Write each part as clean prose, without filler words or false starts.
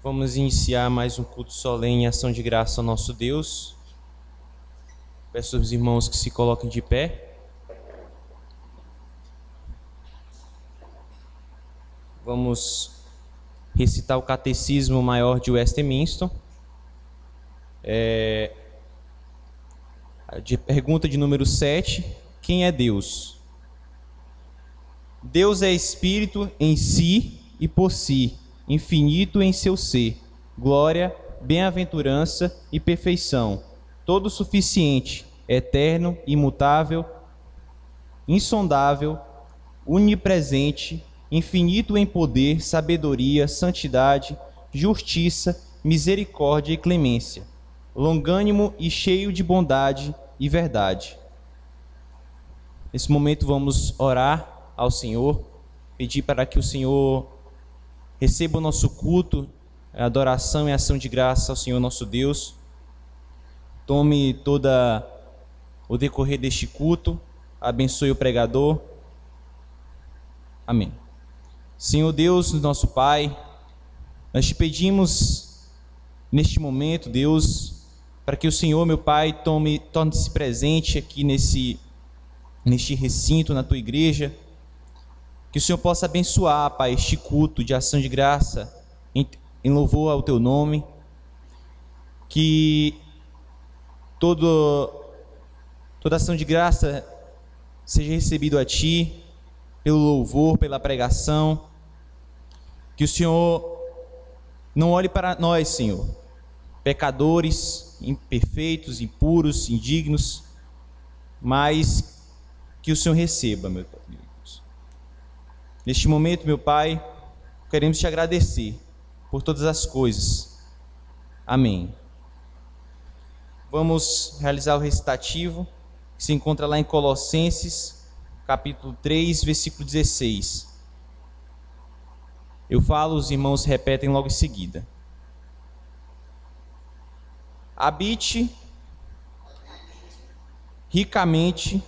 Vamos iniciar mais um culto solene em ação de graça ao nosso Deus. Peço aos irmãos que se coloquem de pé. Vamos recitar o Catecismo Maior de Westminster. Pergunta de número 7. Quem é Deus? Deus é Espírito em si e por si, infinito em seu ser, glória, bem-aventurança e perfeição, todo suficiente, eterno, imutável, insondável, onipresente, infinito em poder, sabedoria, santidade, justiça, misericórdia e clemência, longânimo e cheio de bondade e verdade. Nesse momento vamos orar ao Senhor, pedir para que o Senhor receba o nosso culto, a adoração e a ação de graça ao Senhor nosso Deus. Tome toda o decorrer deste culto, abençoe o pregador. Amém. Senhor Deus, nosso Pai, nós te pedimos neste momento, Deus, para que o Senhor, meu Pai, torne-se presente aqui neste recinto, na tua igreja. Que o Senhor possa abençoar, Pai, este culto de ação de graça em louvor ao teu nome. Que toda ação de graça seja recebido a ti, pelo louvor, pela pregação. Que o Senhor não olhe para nós, Senhor, pecadores, imperfeitos, impuros, indignos, mas que o Senhor receba, meu Deus. Neste momento, meu Pai, queremos te agradecer por todas as coisas. Amém. Vamos realizar o recitativo, que se encontra lá em Colossenses, capítulo 3, versículo 16. Eu falo, os irmãos repetem logo em seguida. Habite ricamente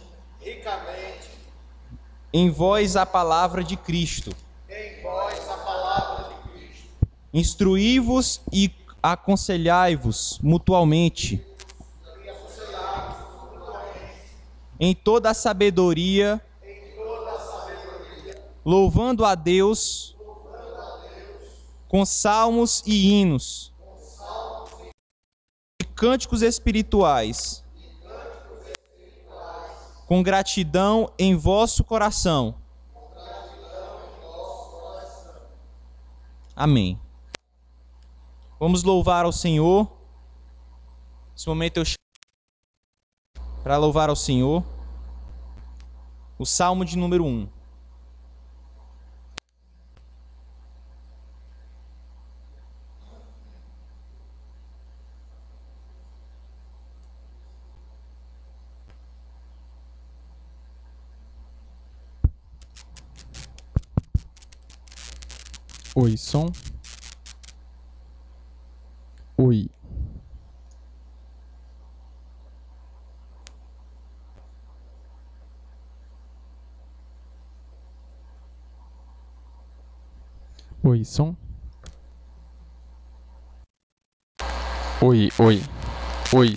em vós a palavra de Cristo. Instruí-vos e aconselhai-vos mutualmente. Em toda a sabedoria, louvando a Deus com salmos e hinos, e cânticos espirituais, com gratidão em vosso coração. Amém. Vamos louvar ao Senhor. Nesse momento eu chamo para louvar ao Senhor o Salmo de número 1. Oi, som. Oi. Oi, som. Oi, oi. Oi.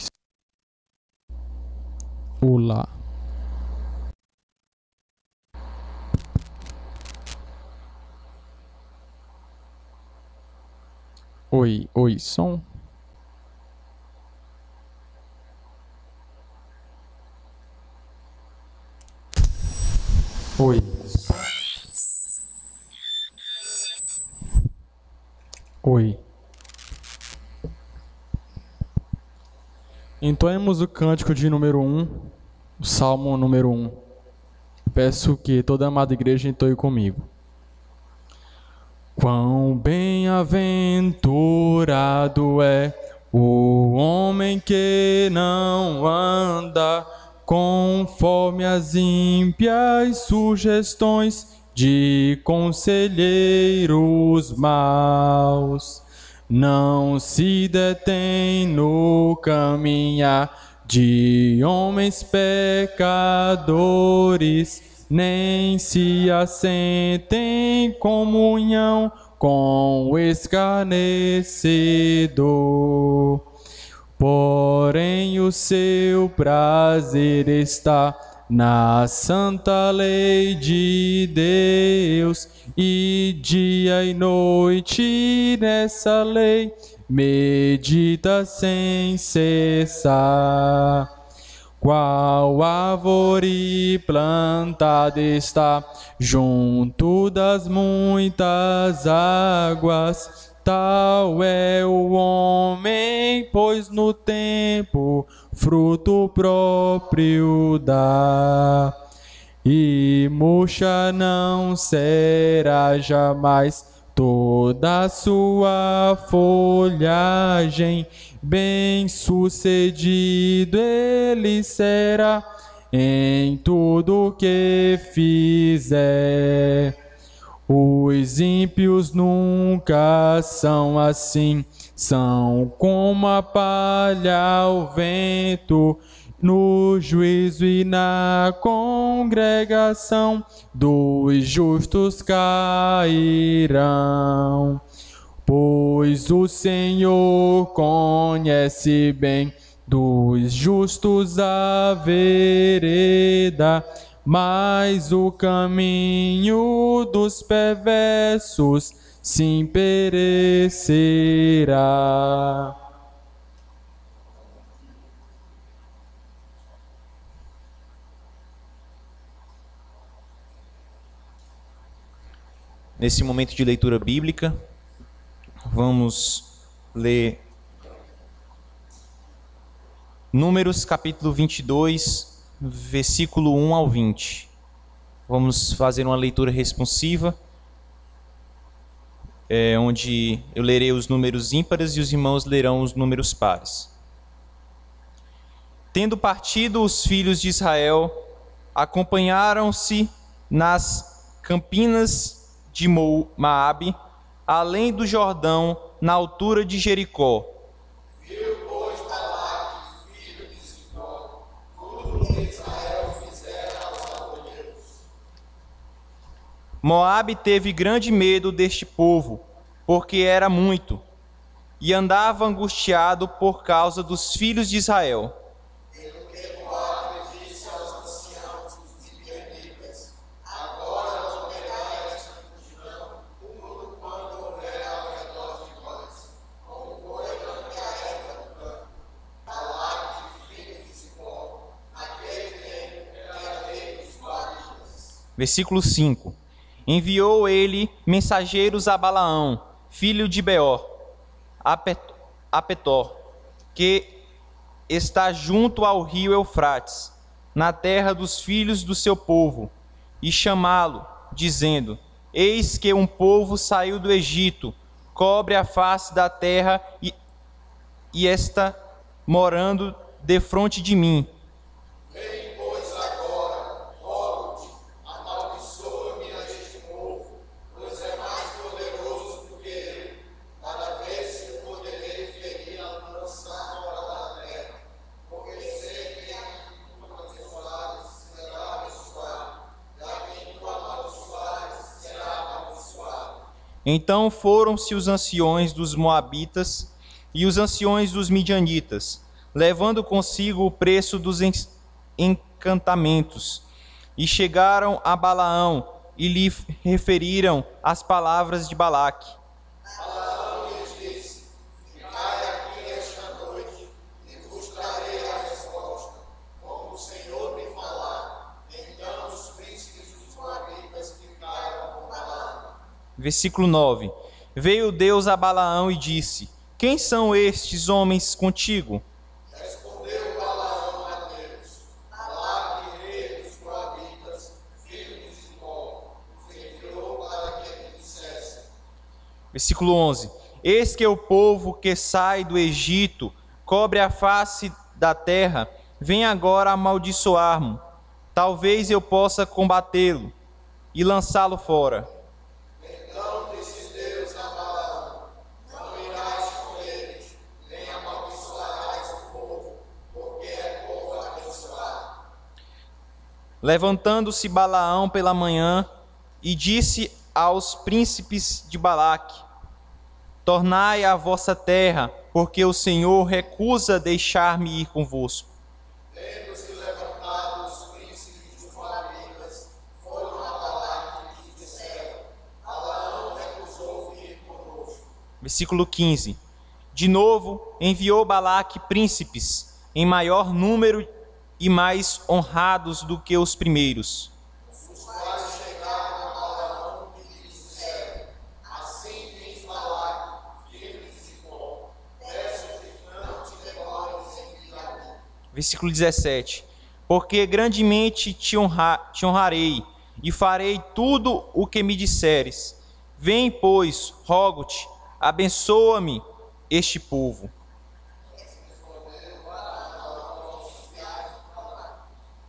Olá. Oi, oi, som. Oi. Oi. Entoemos o cântico de número 1, o salmo número 1. Peço que toda a amada igreja entoie comigo. Quão bem-aventurado é o homem que não anda conforme as ímpias sugestões de conselheiros maus, não se detém no caminhar de homens pecadores, nem se assenta em comunhão com o escarnecedor. Porém o seu prazer está na santa lei de Deus, e dia e noite nessa lei medita sem cessar. Qual árvore plantada está junto das muitas águas, tal é o homem, pois no tempo fruto próprio dá. E murcha não será jamais toda a sua folhagem, bem-sucedido ele será em tudo que fizer. Os ímpios nunca são assim, são como a palha ao vento, no juízo e na congregação dos justos cairão. Pois o Senhor conhece bem dos justos a vereda, mas o caminho dos perversos sim perecerá. Nesse momento de leitura bíblica, vamos ler Números capítulo 22, versículo 1 ao 20. Vamos fazer uma leitura responsiva, onde eu lerei os números ímpares e os irmãos lerão os números pares. Tendo partido os filhos de Israel, acompanharam-se nas campinas de Moabe, além do Jordão, na altura de Jericó. Viu, pois, Balaque, filho de Zippor, tudo que Israel fizera aos amorreus. Moabe teve grande medo deste povo, porque era muito, e andava angustiado por causa dos filhos de Israel. Pelo que Moabe disse aos anciãos dos midianitas: agora não pegai esta multidão, tudo quanto houver ao redor de nós, como foi ante a erva do campo. Balaque, filho de Zippor, naquele tempo era rei dos Moabitas. Versículo 5. Enviou ele mensageiros a Balaão, filho de Beor, a Petor, que está junto ao rio Eufrates, na terra dos filhos do seu povo, e chamá-lo, dizendo: eis que um povo saiu do Egito, cobre a face da terra e está morando defronte de mim. Vem, pois, agora, rogo-te, amaldiçoa-me a este povo, pois é mais poderoso do que eu, para ver se eu poderei ferir a lançar fora da terra. Porque sei que a quem tu abençoares será abençoado, e a quem tu amaldiçoares será amaldiçoado. Então foram-se os anciões dos Moabitas e os anciões dos Midianitas, levando consigo o preço dos encantamentos, e chegaram a Balaão e lhe referiram as palavras de Balaque. Balaão lhes disse: ficai aqui esta noite, e vos trarei a resposta, como o Senhor me falar. Então os príncipes dos Moabitas ficaram com Balaão. Versículo 9. Veio Deus a Balaão e disse: quem são estes homens contigo? Respondeu Balaão a Deus: Balaque, rei dos Moabitas, filho de Zippor, os enviou para que me dissesse: Versículo 11. Eis que o povo que sai do Egito, cobre a face da terra, vem agora amaldiçoar-me. Talvez eu possa combatê-lo e lançá-lo fora. Então disse Deus a Balaão: não irás com eles, nem amaldiçoarás o povo, porque é povo abençoado. Levantando-se Balaão pela manhã e disse aos príncipes de Balaque: tornai à vossa terra, porque o Senhor recusa deixar-me ir convosco. Tendo-se levantado os príncipes dos Moabitas, foram a Balaque e disseram: Balaão recusou vir conosco. Versículo 15. De novo enviou Balaque príncipes, em maior número e mais honrados do que os primeiros. Os quais chegaram a Balaão e lhe disseram: Assim diz Balaque, filho de Zippor, peço-te que não te demores em vir a mim. Versículo 17. Porque grandemente te honrarei, e farei tudo o que me disseres. Vem, pois, rogo-te, abençoa-me este povo.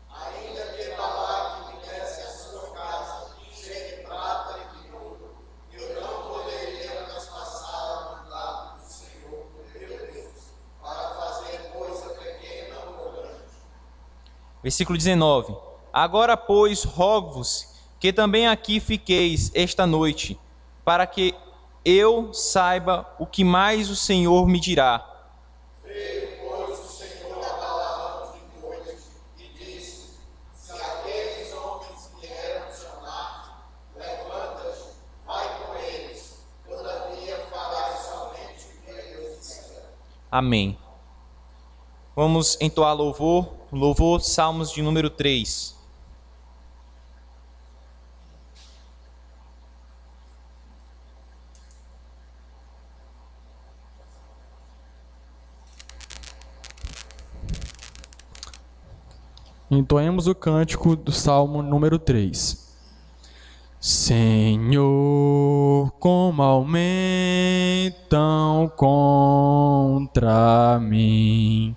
Ainda que Balaque me desse a sua casa, cheia de prata e de ouro, eu não poderia traspassá-la do lado do Senhor, meu Deus, para fazer coisa pequena ou grande. Versículo 19. Agora, pois, rogo-vos que também aqui fiqueis esta noite, para que eu saiba o que mais o Senhor me dirá. Veio, pois, o Senhor a Balaão de noite e disse: Se aqueles homens vieram chamar-te, levanta-te, vai com eles, todavia farás somente o que eles disseram. Amém. Vamos entoar louvor, Salmos de número 3. Entoemos o cântico do Salmo número 3. Senhor, como aumentam contra mim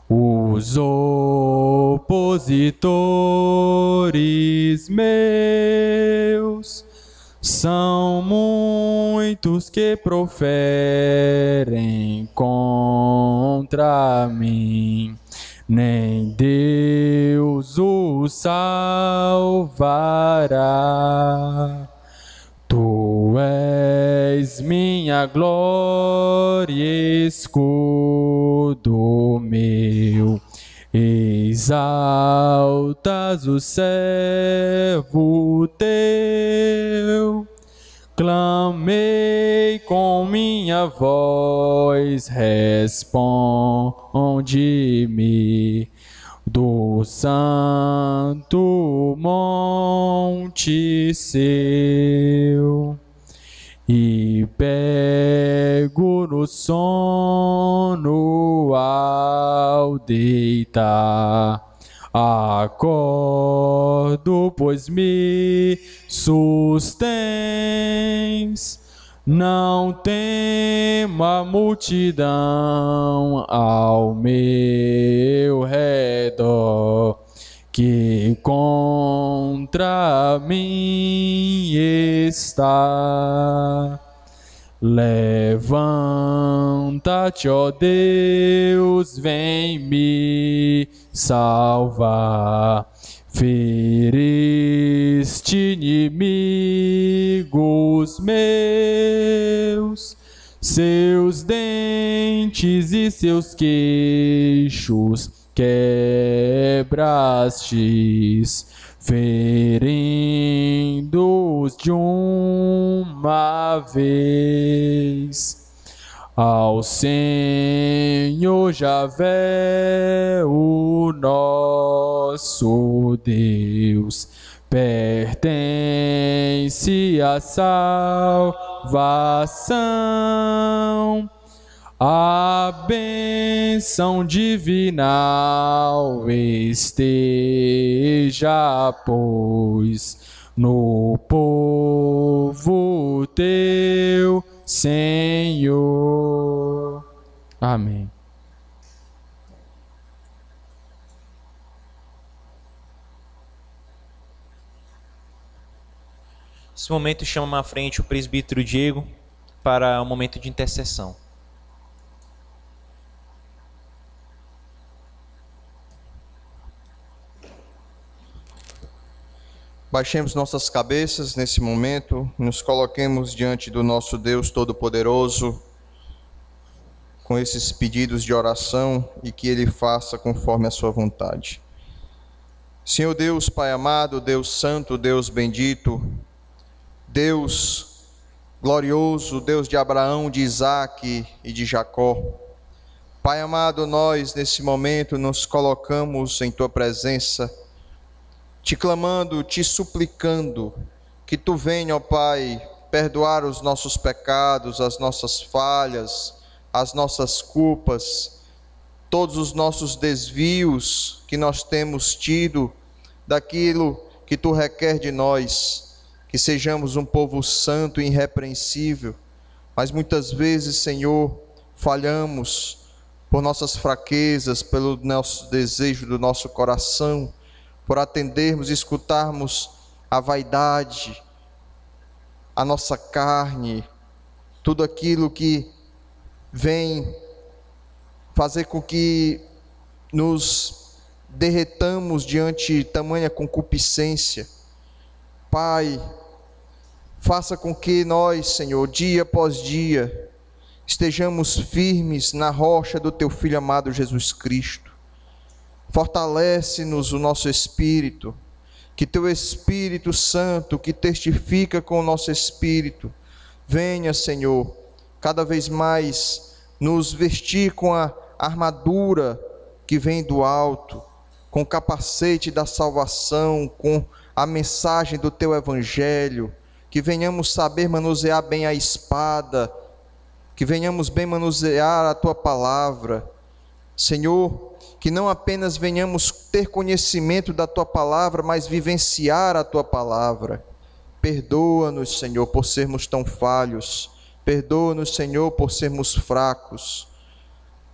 os opositores meus. São muitos que proferem contra mim. Nem Deus o salvará. Tu és minha glória e escudo meu. Exaltas o servo teu. Clamei com minha voz, responde-me do santo monte seu. E pego no sono ao deitar. Acordo, pois me sustens. Não tema a multidão ao meu redor, que contra mim está. Levanta-te, ó Deus, vem me salvar. Feriste inimigos meus, seus dentes e seus queixos quebrastes, ferindo-os de uma vez. Ao Senhor Javé, o nosso Deus, pertence a salvação. A bênção divinal esteja, pois, no povo teu, Senhor. Amém. Nesse momento, chama à frente o presbítero Diego para um momento de intercessão. Baixemos nossas cabeças nesse momento, nos coloquemos diante do nosso Deus Todo-Poderoso, com esses pedidos de oração e que Ele faça conforme a sua vontade. Senhor Deus, Pai amado, Deus Santo, Deus bendito, Deus glorioso, Deus de Abraão, de Isaque e de Jacó. Pai amado, nós nesse momento nos colocamos em Tua presença, te clamando, te suplicando, que Tu venha, ó Pai, perdoar os nossos pecados, as nossas falhas, as nossas culpas, todos os nossos desvios que nós temos tido daquilo que Tu requer de nós, que sejamos um povo santo e irrepreensível, mas muitas vezes, Senhor, falhamos por nossas fraquezas, pelo nosso desejo do nosso coração, por atendermos e escutarmos a vaidade, a nossa carne, tudo aquilo que vem fazer com que nos derretamos diante de tamanha concupiscência. Pai, faça com que nós, Senhor, dia após dia, estejamos firmes na rocha do Teu Filho amado Jesus Cristo. Fortalece-nos o nosso espírito, que Teu Espírito Santo, que testifica com o nosso espírito, venha, Senhor, cada vez mais nos vestir com a armadura que vem do alto, com o capacete da salvação, com a mensagem do Teu Evangelho, que venhamos saber manusear bem a espada, que venhamos bem manusear a Tua palavra. Senhor, que não apenas venhamos ter conhecimento da Tua palavra, mas vivenciar a Tua palavra. Perdoa-nos, Senhor, por sermos tão falhos. Perdoa-nos, Senhor, por sermos fracos.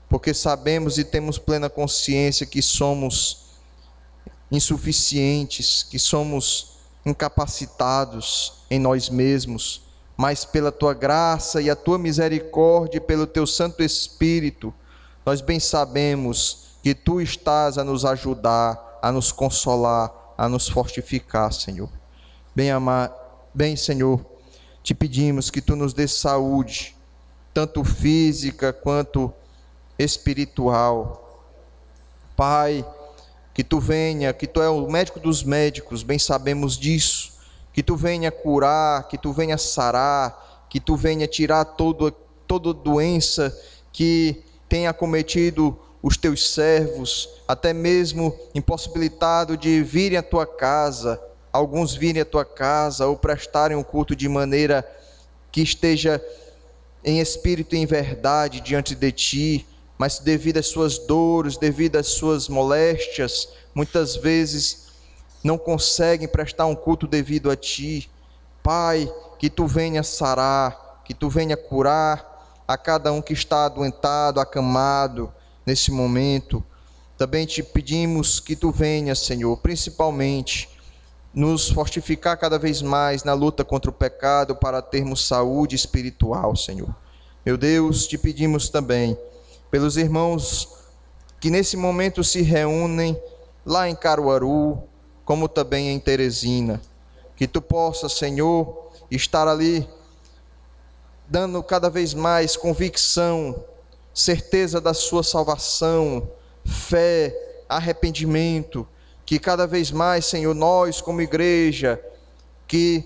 Porque sabemos e temos plena consciência que somos insuficientes, que somos incapacitados em nós mesmos, mas pela Tua graça e a Tua misericórdia e pelo Teu Santo Espírito, nós bem sabemos que Tu estás a nos ajudar, a nos consolar, a nos fortificar, Senhor. Bem, Senhor, te pedimos que Tu nos dê saúde, tanto física quanto espiritual. Pai, que Tu venha, que Tu é o médico dos médicos, bem sabemos disso, que Tu venha curar, que Tu venha sarar, que Tu venha tirar toda doença que tem acometido os Teus servos, até mesmo impossibilitado de virem à Tua casa, alguns virem à Tua casa ou prestarem um culto de maneira que esteja em espírito e em verdade diante de Ti, mas devido às suas dores, devido às suas moléstias, muitas vezes não conseguem prestar um culto devido a Ti. Pai, que Tu venha sarar, que Tu venha curar a cada um que está adoentado, acamado nesse momento. Também Te pedimos que Tu venha, Senhor, principalmente nos fortificar cada vez mais na luta contra o pecado para termos saúde espiritual, Senhor. Meu Deus, Te pedimos também pelos irmãos que nesse momento se reúnem lá em Caruaru, como também em Teresina, que Tu possa, Senhor, estar ali dando cada vez mais convicção, certeza da sua salvação, fé, arrependimento, que cada vez mais, Senhor, nós como igreja, que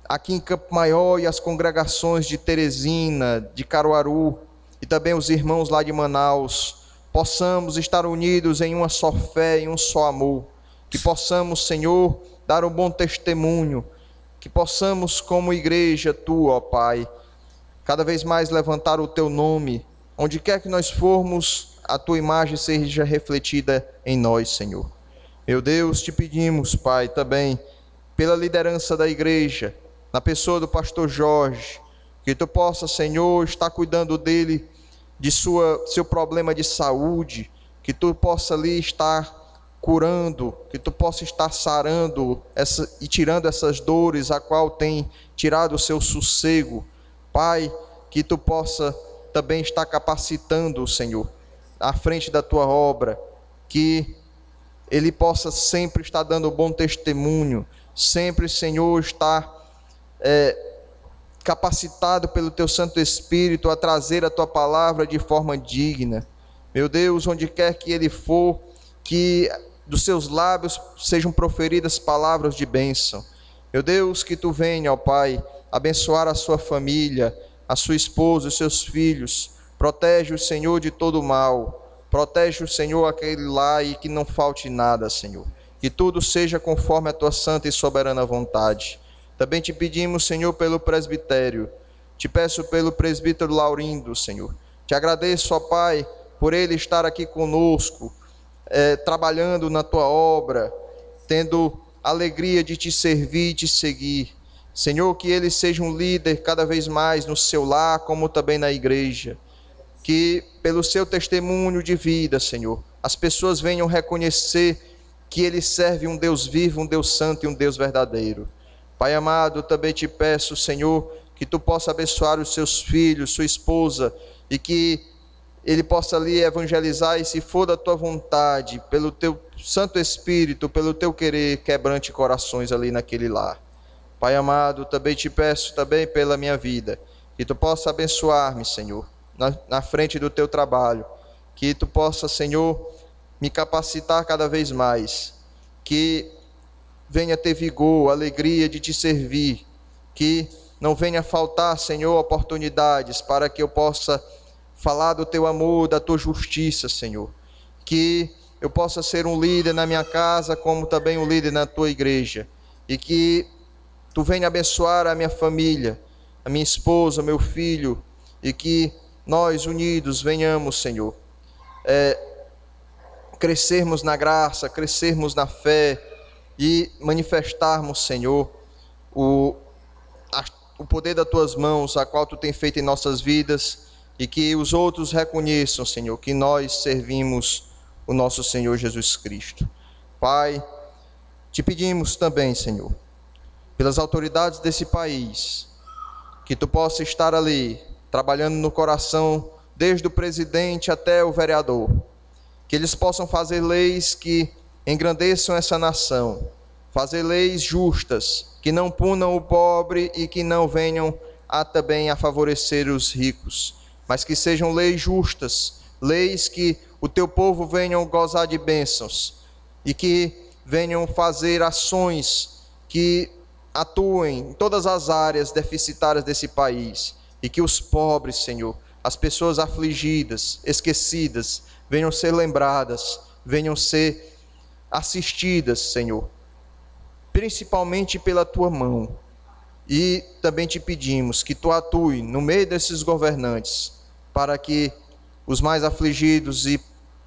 aqui em Campo Maior e as congregações de Teresina, de Caruaru, e também os irmãos lá de Manaus, possamos estar unidos em uma só fé, em um só amor, que possamos, Senhor, dar um bom testemunho, que possamos como igreja Tua, ó Pai, cada vez mais levantar o Teu nome, onde quer que nós formos, a Tua imagem seja refletida em nós, Senhor. Meu Deus, Te pedimos, Pai, também, pela liderança da igreja, na pessoa do pastor Jorge, que Tu possa, Senhor, estar cuidando dele, de seu problema de saúde, que Tu possa ali estar curando, que Tu possa estar sarando e tirando essas dores, a qual tem tirado o seu sossego. Pai, que Tu possa também estar capacitando, Senhor, à frente da Tua obra, que ele possa sempre estar dando bom testemunho, sempre, Senhor, estar capacitado pelo Teu Santo Espírito a trazer a Tua palavra de forma digna. Meu Deus, onde quer que ele for, que dos seus lábios sejam proferidas palavras de bênção. Meu Deus, que Tu venha, ó Pai, abençoar a sua família, a sua esposa, os seus filhos. Protege o Senhor de todo mal. Protege o Senhor aquele lá e que não falte nada, Senhor. Que tudo seja conforme a Tua santa e soberana vontade. Também te pedimos, Senhor, pelo presbitério. Te peço pelo presbítero Laurindo, Senhor. Te agradeço, ó Pai, por ele estar aqui conosco, trabalhando na Tua obra, tendo alegria de Te servir e Te seguir. Senhor, que ele seja um líder cada vez mais no seu lar, como também na igreja. Que pelo seu testemunho de vida, Senhor, as pessoas venham reconhecer que ele serve um Deus vivo, um Deus santo e um Deus verdadeiro. Pai amado, também te peço, Senhor, que Tu possa abençoar os seus filhos, sua esposa, e que ele possa ali evangelizar, e se for da Tua vontade, pelo Teu Santo Espírito, pelo Teu querer, quebrante corações ali naquele lar. Pai amado, também te peço também pela minha vida, que Tu possa abençoar-me, Senhor, na frente do Teu trabalho, que Tu possa, Senhor, me capacitar cada vez mais, que venha ter vigor, alegria de Te servir, que não venha faltar, Senhor, oportunidades para que eu possa falar do Teu amor, da Tua justiça, Senhor, que eu possa ser um líder na minha casa, como também um líder na Tua igreja, e que Tu venha abençoar a minha família, a minha esposa, meu filho, e que nós unidos venhamos, Senhor, crescermos na graça, crescermos na fé e manifestarmos, Senhor, o poder das Tuas mãos, a qual Tu tem feito em nossas vidas, e que os outros reconheçam, Senhor, que nós servimos o nosso Senhor Jesus Cristo. Pai, Te pedimos também, Senhor, pelas autoridades desse país, que Tu possa estar ali, trabalhando no coração, desde o presidente até o vereador, que eles possam fazer leis que engrandeçam essa nação, fazer leis justas, que não punam o pobre e que não venham também a favorecer os ricos, mas que sejam leis justas, leis que o Teu povo venham gozar de bênçãos e que venham fazer ações que atuem em todas as áreas deficitárias desse país, e que os pobres, Senhor, as pessoas afligidas, esquecidas, venham ser lembradas, venham ser assistidas, Senhor, principalmente pela Tua mão. E também Te pedimos que Tu atue no meio desses governantes, para que os mais afligidos e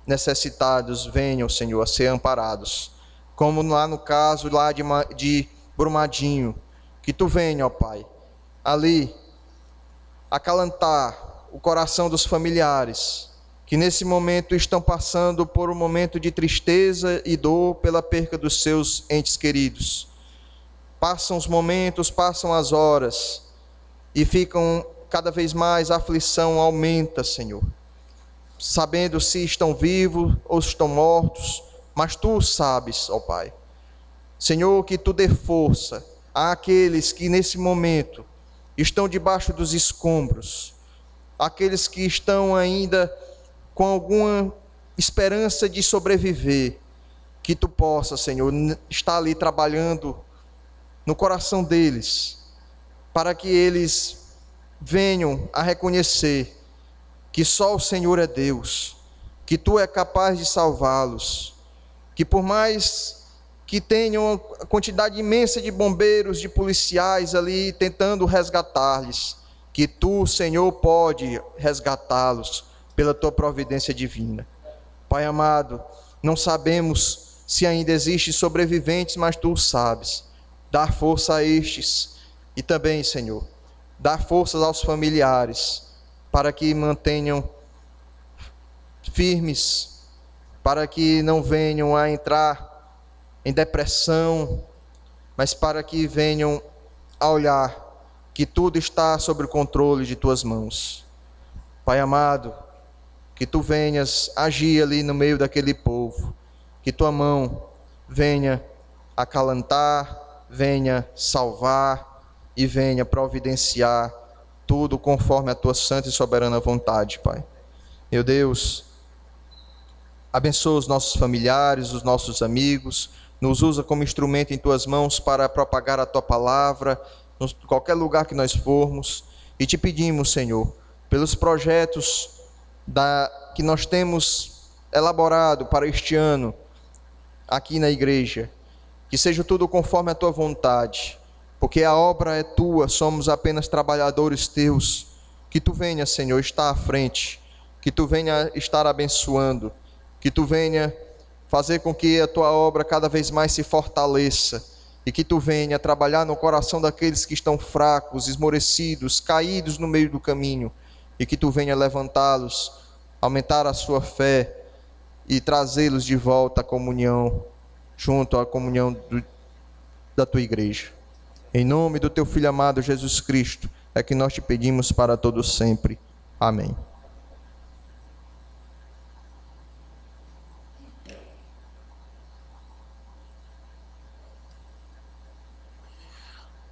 necessitados venham, Senhor, a ser amparados, como lá no caso lá de Brumadinho, que Tu venha, ó Pai, ali acalentar o coração dos familiares, que nesse momento estão passando por um momento de tristeza e dor pela perca dos seus entes queridos. Passam os momentos, passam as horas, e ficam cada vez mais, a aflição aumenta, Senhor, sabendo se estão vivos ou estão mortos, mas Tu sabes, ó Pai. Senhor, que Tu dê força àqueles que nesse momento estão debaixo dos escombros, aqueles que estão ainda com alguma esperança de sobreviver, que Tu possa, Senhor, estar ali trabalhando no coração deles, para que eles venham a reconhecer que só o Senhor é Deus, que Tu é capaz de salvá-los, que por mais que tenham uma quantidade imensa de bombeiros, de policiais ali tentando resgatar-lhes, que Tu, Senhor, pode resgatá-los pela Tua providência divina. Pai amado, não sabemos se ainda existem sobreviventes, mas Tu sabes. Dá força a estes e também, Senhor, dá forças aos familiares para que mantenham firmes, para que não venham a entrar em depressão, mas para que venham a olhar que tudo está sob o controle de Tuas mãos. Pai amado, que Tu venhas agir ali no meio daquele povo, que tua mão venha acalentar, venha salvar e venha providenciar tudo conforme a tua santa e soberana vontade, Pai. Meu Deus, abençoa os nossos familiares, os nossos amigos, nos usa como instrumento em tuas mãos para propagar a tua palavra, em qualquer lugar que nós formos. E te pedimos, Senhor, pelos projetos que nós temos elaborado para este ano aqui na igreja, que seja tudo conforme a tua vontade, porque a obra é tua, somos apenas trabalhadores teus. Que tu venha, Senhor, estar à frente, que tu venha estar abençoando, que tu venha fazer com que a tua obra cada vez mais se fortaleça, e que tu venha trabalhar no coração daqueles que estão fracos, esmorecidos, caídos no meio do caminho, e que tu venha levantá-los, aumentar a sua fé e trazê-los de volta à comunhão, junto à comunhão da tua igreja. Em nome do teu Filho amado Jesus Cristo, é que nós te pedimos para todos sempre. Amém.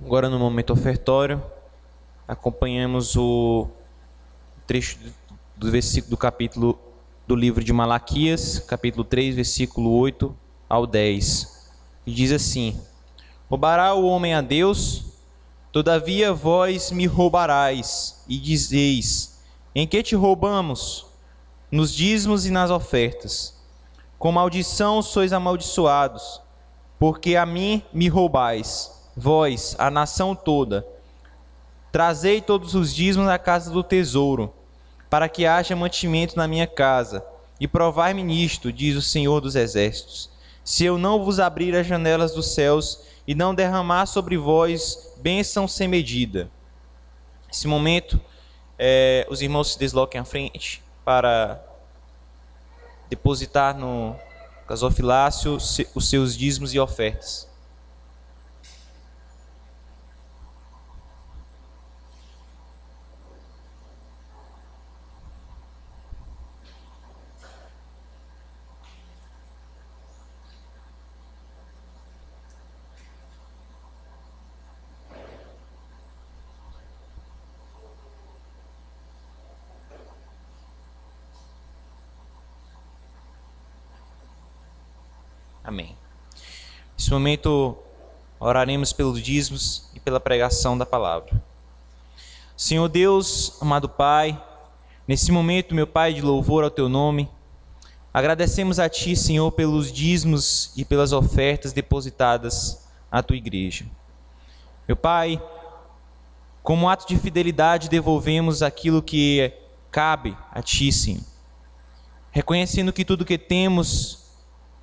Agora, no momento ofertório, acompanhamos o trecho do versículo do capítulo do livro de Malaquias, capítulo 3, versículo 8 ao 10. E diz assim: Roubará o homem a Deus? Todavia vós me roubarás, e dizeis: em que te roubamos? Nos dízimos e nas ofertas. Com maldição sois amaldiçoados, porque a mim me roubais. Vós, a nação toda, trazei todos os dízimos à casa do tesouro, para que haja mantimento na minha casa, e provai-me nisto, diz o Senhor dos Exércitos, se eu não vos abrir as janelas dos céus e não derramar sobre vós bênção sem medida. Nesse momento, os irmãos se desloquem à frente para depositar no gasofilácio os seus dízimos e ofertas. Amém. Nesse momento, oraremos pelos dízimos e pela pregação da palavra. Senhor Deus, amado Pai, nesse momento, meu Pai, de louvor ao Teu nome, agradecemos a Ti, Senhor, pelos dízimos e pelas ofertas depositadas à Tua igreja. Meu Pai, como ato de fidelidade, devolvemos aquilo que cabe a Ti, Senhor, reconhecendo que tudo que temos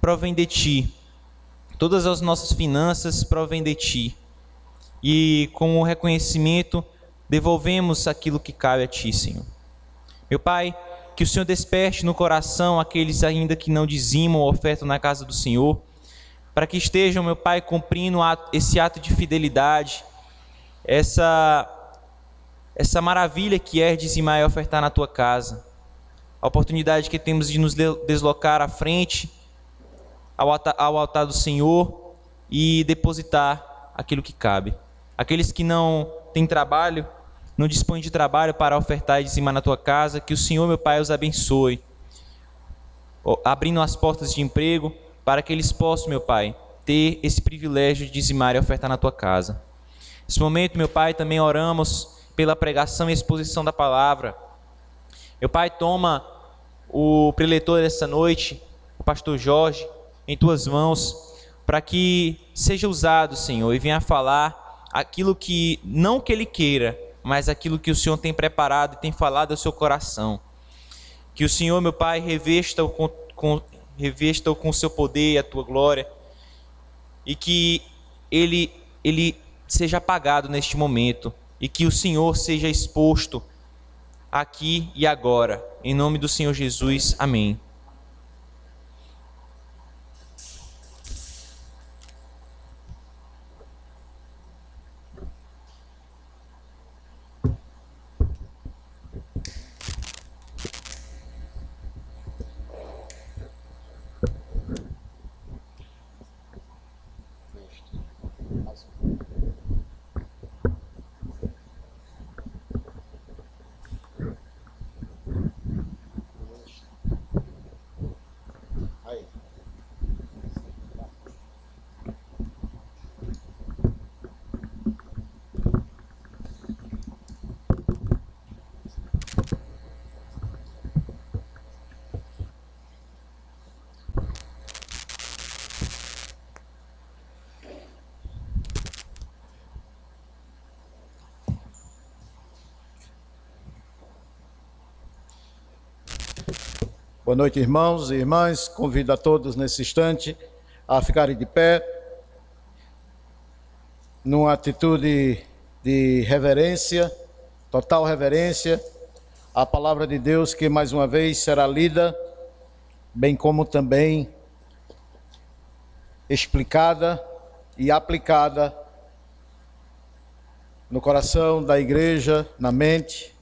provém de Ti, todas as nossas finanças provêm de Ti, e com o reconhecimento devolvemos aquilo que cabe a Ti, Senhor. Meu Pai, que o Senhor desperte no coração aqueles ainda que não dizimam ou ofertam na casa do Senhor, para que estejam, meu Pai, cumprindo esse ato de fidelidade, essa maravilha que é dizimar e ofertar na Tua casa, a oportunidade que temos de nos deslocar à frente ao altar do Senhor e depositar aquilo que cabe. Aqueles que não têm trabalho, não dispõem de trabalho para ofertar e dizimar na tua casa, que o Senhor, meu Pai, os abençoe, abrindo as portas de emprego, para que eles possam, meu Pai, ter esse privilégio de dizimar e ofertar na tua casa. Nesse momento, meu Pai, também oramos pela pregação e exposição da palavra. Meu Pai, toma o preletor dessa noite, o pastor Jorge, em tuas mãos, para que seja usado, Senhor, e venha falar aquilo que, não que ele queira, mas aquilo que o Senhor tem preparado e tem falado ao seu coração. Que o Senhor, meu Pai, revesta-o com o seu poder e a tua glória, e que ele seja apagado neste momento, e que o Senhor seja exposto aqui e agora. Em nome do Senhor Jesus, amém. Boa noite, irmãos e irmãs. Convido a todos nesse instante a ficarem de pé, numa atitude de reverência, total reverência, à palavra de Deus que mais uma vez será lida, bem como também explicada e aplicada no coração da igreja, na mente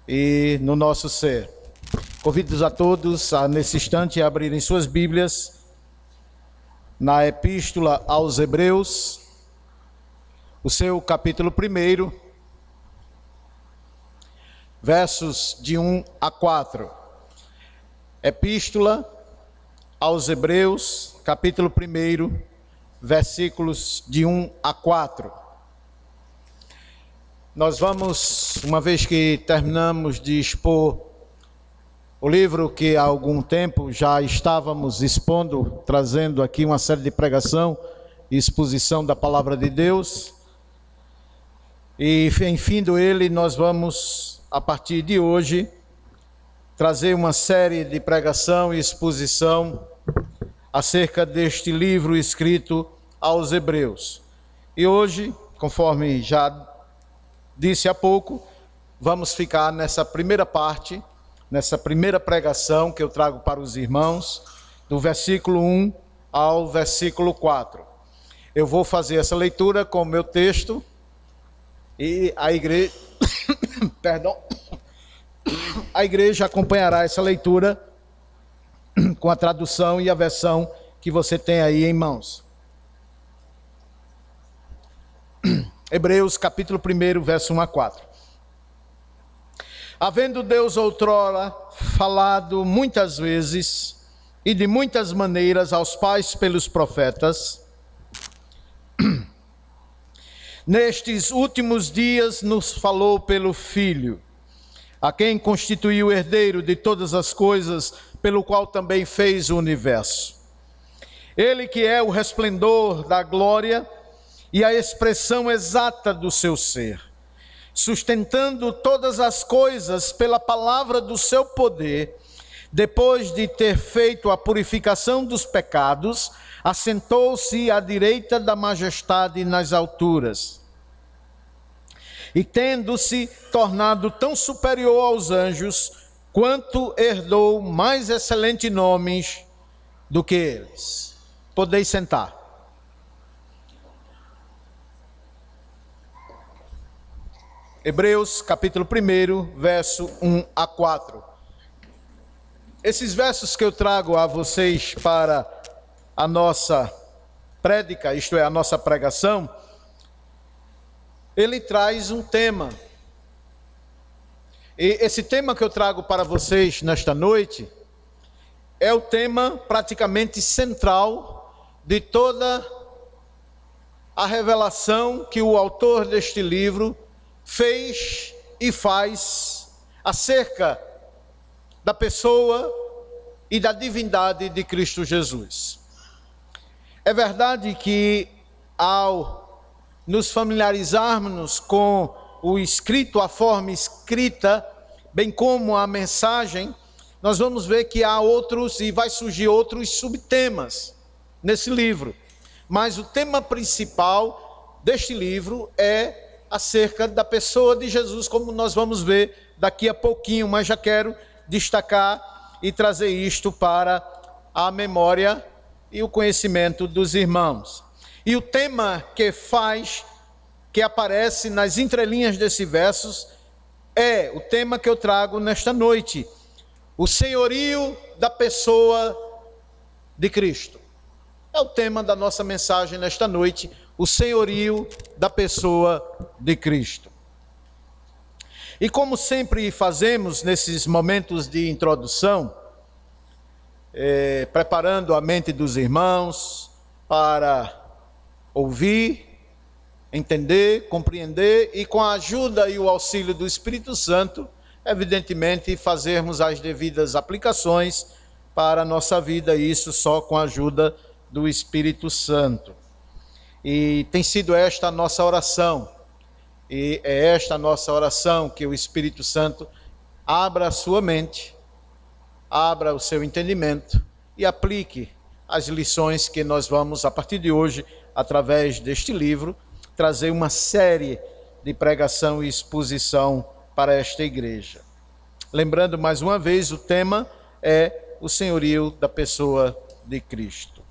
e no nosso ser. Convido a todos a, nesse instante, a abrirem suas Bíblias na Epístola aos Hebreus, o seu capítulo 1, versos de 1 a 4. Epístola aos Hebreus, capítulo 1, versículos de 1 a 4. Nós vamos, uma vez que terminamos de expor o livro que há algum tempo já estávamos expondo, trazendo aqui uma série de pregação e exposição da palavra de Deus. E, enfim, ele, nós vamos, a partir de hoje, trazer uma série de pregação e exposição acerca deste livro escrito aos Hebreus. E hoje, conforme já disse há pouco, vamos ficar nessa primeira parte, nessa primeira pregação que eu trago para os irmãos, do versículo 1 ao versículo 4. Eu vou fazer essa leitura com o meu texto e a igreja, a igreja acompanhará essa leitura com a tradução e a versão que você tem aí em mãos. Hebreus capítulo 1, verso 1 a 4. Havendo Deus outrora falado muitas vezes e de muitas maneiras aos pais pelos profetas, nestes últimos dias nos falou pelo Filho, a quem constituiu herdeiro de todas as coisas, pelo qual também fez o universo. Ele que é o resplendor da glória e a expressão exata do seu ser, sustentando todas as coisas pela palavra do seu poder, depois de ter feito a purificação dos pecados, assentou-se à direita da majestade nas alturas. E tendo-se tornado tão superior aos anjos, quanto herdou mais excelentes nomes do que eles. Podeis sentar. Hebreus capítulo 1, verso 1 a 4. Esses versos que eu trago a vocês para a nossa prédica, isto é, a nossa pregação, ele traz um tema. E esse tema que eu trago para vocês nesta noite é o tema praticamente central de toda a revelação que o autor deste livro fez e faz acerca da pessoa e da divindade de Cristo Jesus. É verdade que ao nos familiarizarmos com o escrito, a forma escrita, bem como a mensagem, nós vamos ver que há outros e vai surgir outros subtemas nesse livro. Mas o tema principal deste livro é acerca da pessoa de Jesus, como nós vamos ver daqui a pouquinho, mas já quero destacar e trazer isto para a memória e o conhecimento dos irmãos. E o tema que aparece nas entrelinhas desses versos, é o tema que eu trago nesta noite: o senhorio da pessoa de Cristo. É o tema da nossa mensagem nesta noite, o senhorio da pessoa de Cristo. E como sempre fazemos nesses momentos de introdução, preparando a mente dos irmãos para ouvir, entender, compreender e com a ajuda e o auxílio do Espírito Santo, evidentemente fazermos as devidas aplicações para a nossa vida, isso só com a ajuda do Espírito Santo. E tem sido esta a nossa oração, e é esta a nossa oração, que o Espírito Santo abra a sua mente, abra o seu entendimento e aplique as lições que nós vamos, a partir de hoje, através deste livro, trazer uma série de pregação e exposição para esta igreja. Lembrando mais uma vez, o tema é o senhorio da pessoa de Cristo.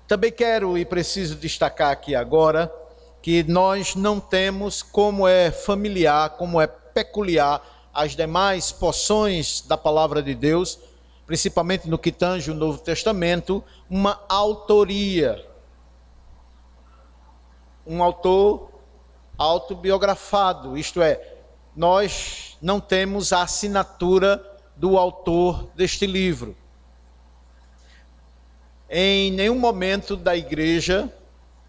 Também quero e preciso destacar aqui agora que nós não temos, como é familiar, como é peculiar às demais porções da palavra de Deus, principalmente no que tange o Novo Testamento, uma autoria. Um autor autobiografado, isto é, nós não temos a assinatura do autor deste livro. Em nenhum momento da igreja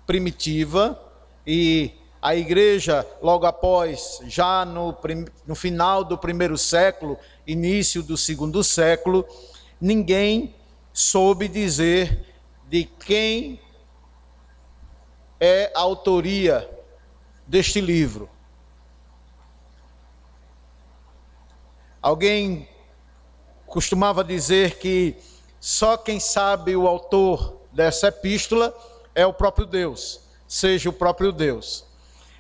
primitiva, e a igreja logo após, já no final do primeiro século, início do segundo século, ninguém soube dizer de quem é a autoria deste livro. Alguém costumava dizer que só quem sabe o autor dessa epístola é o próprio Deus, seja o próprio Deus.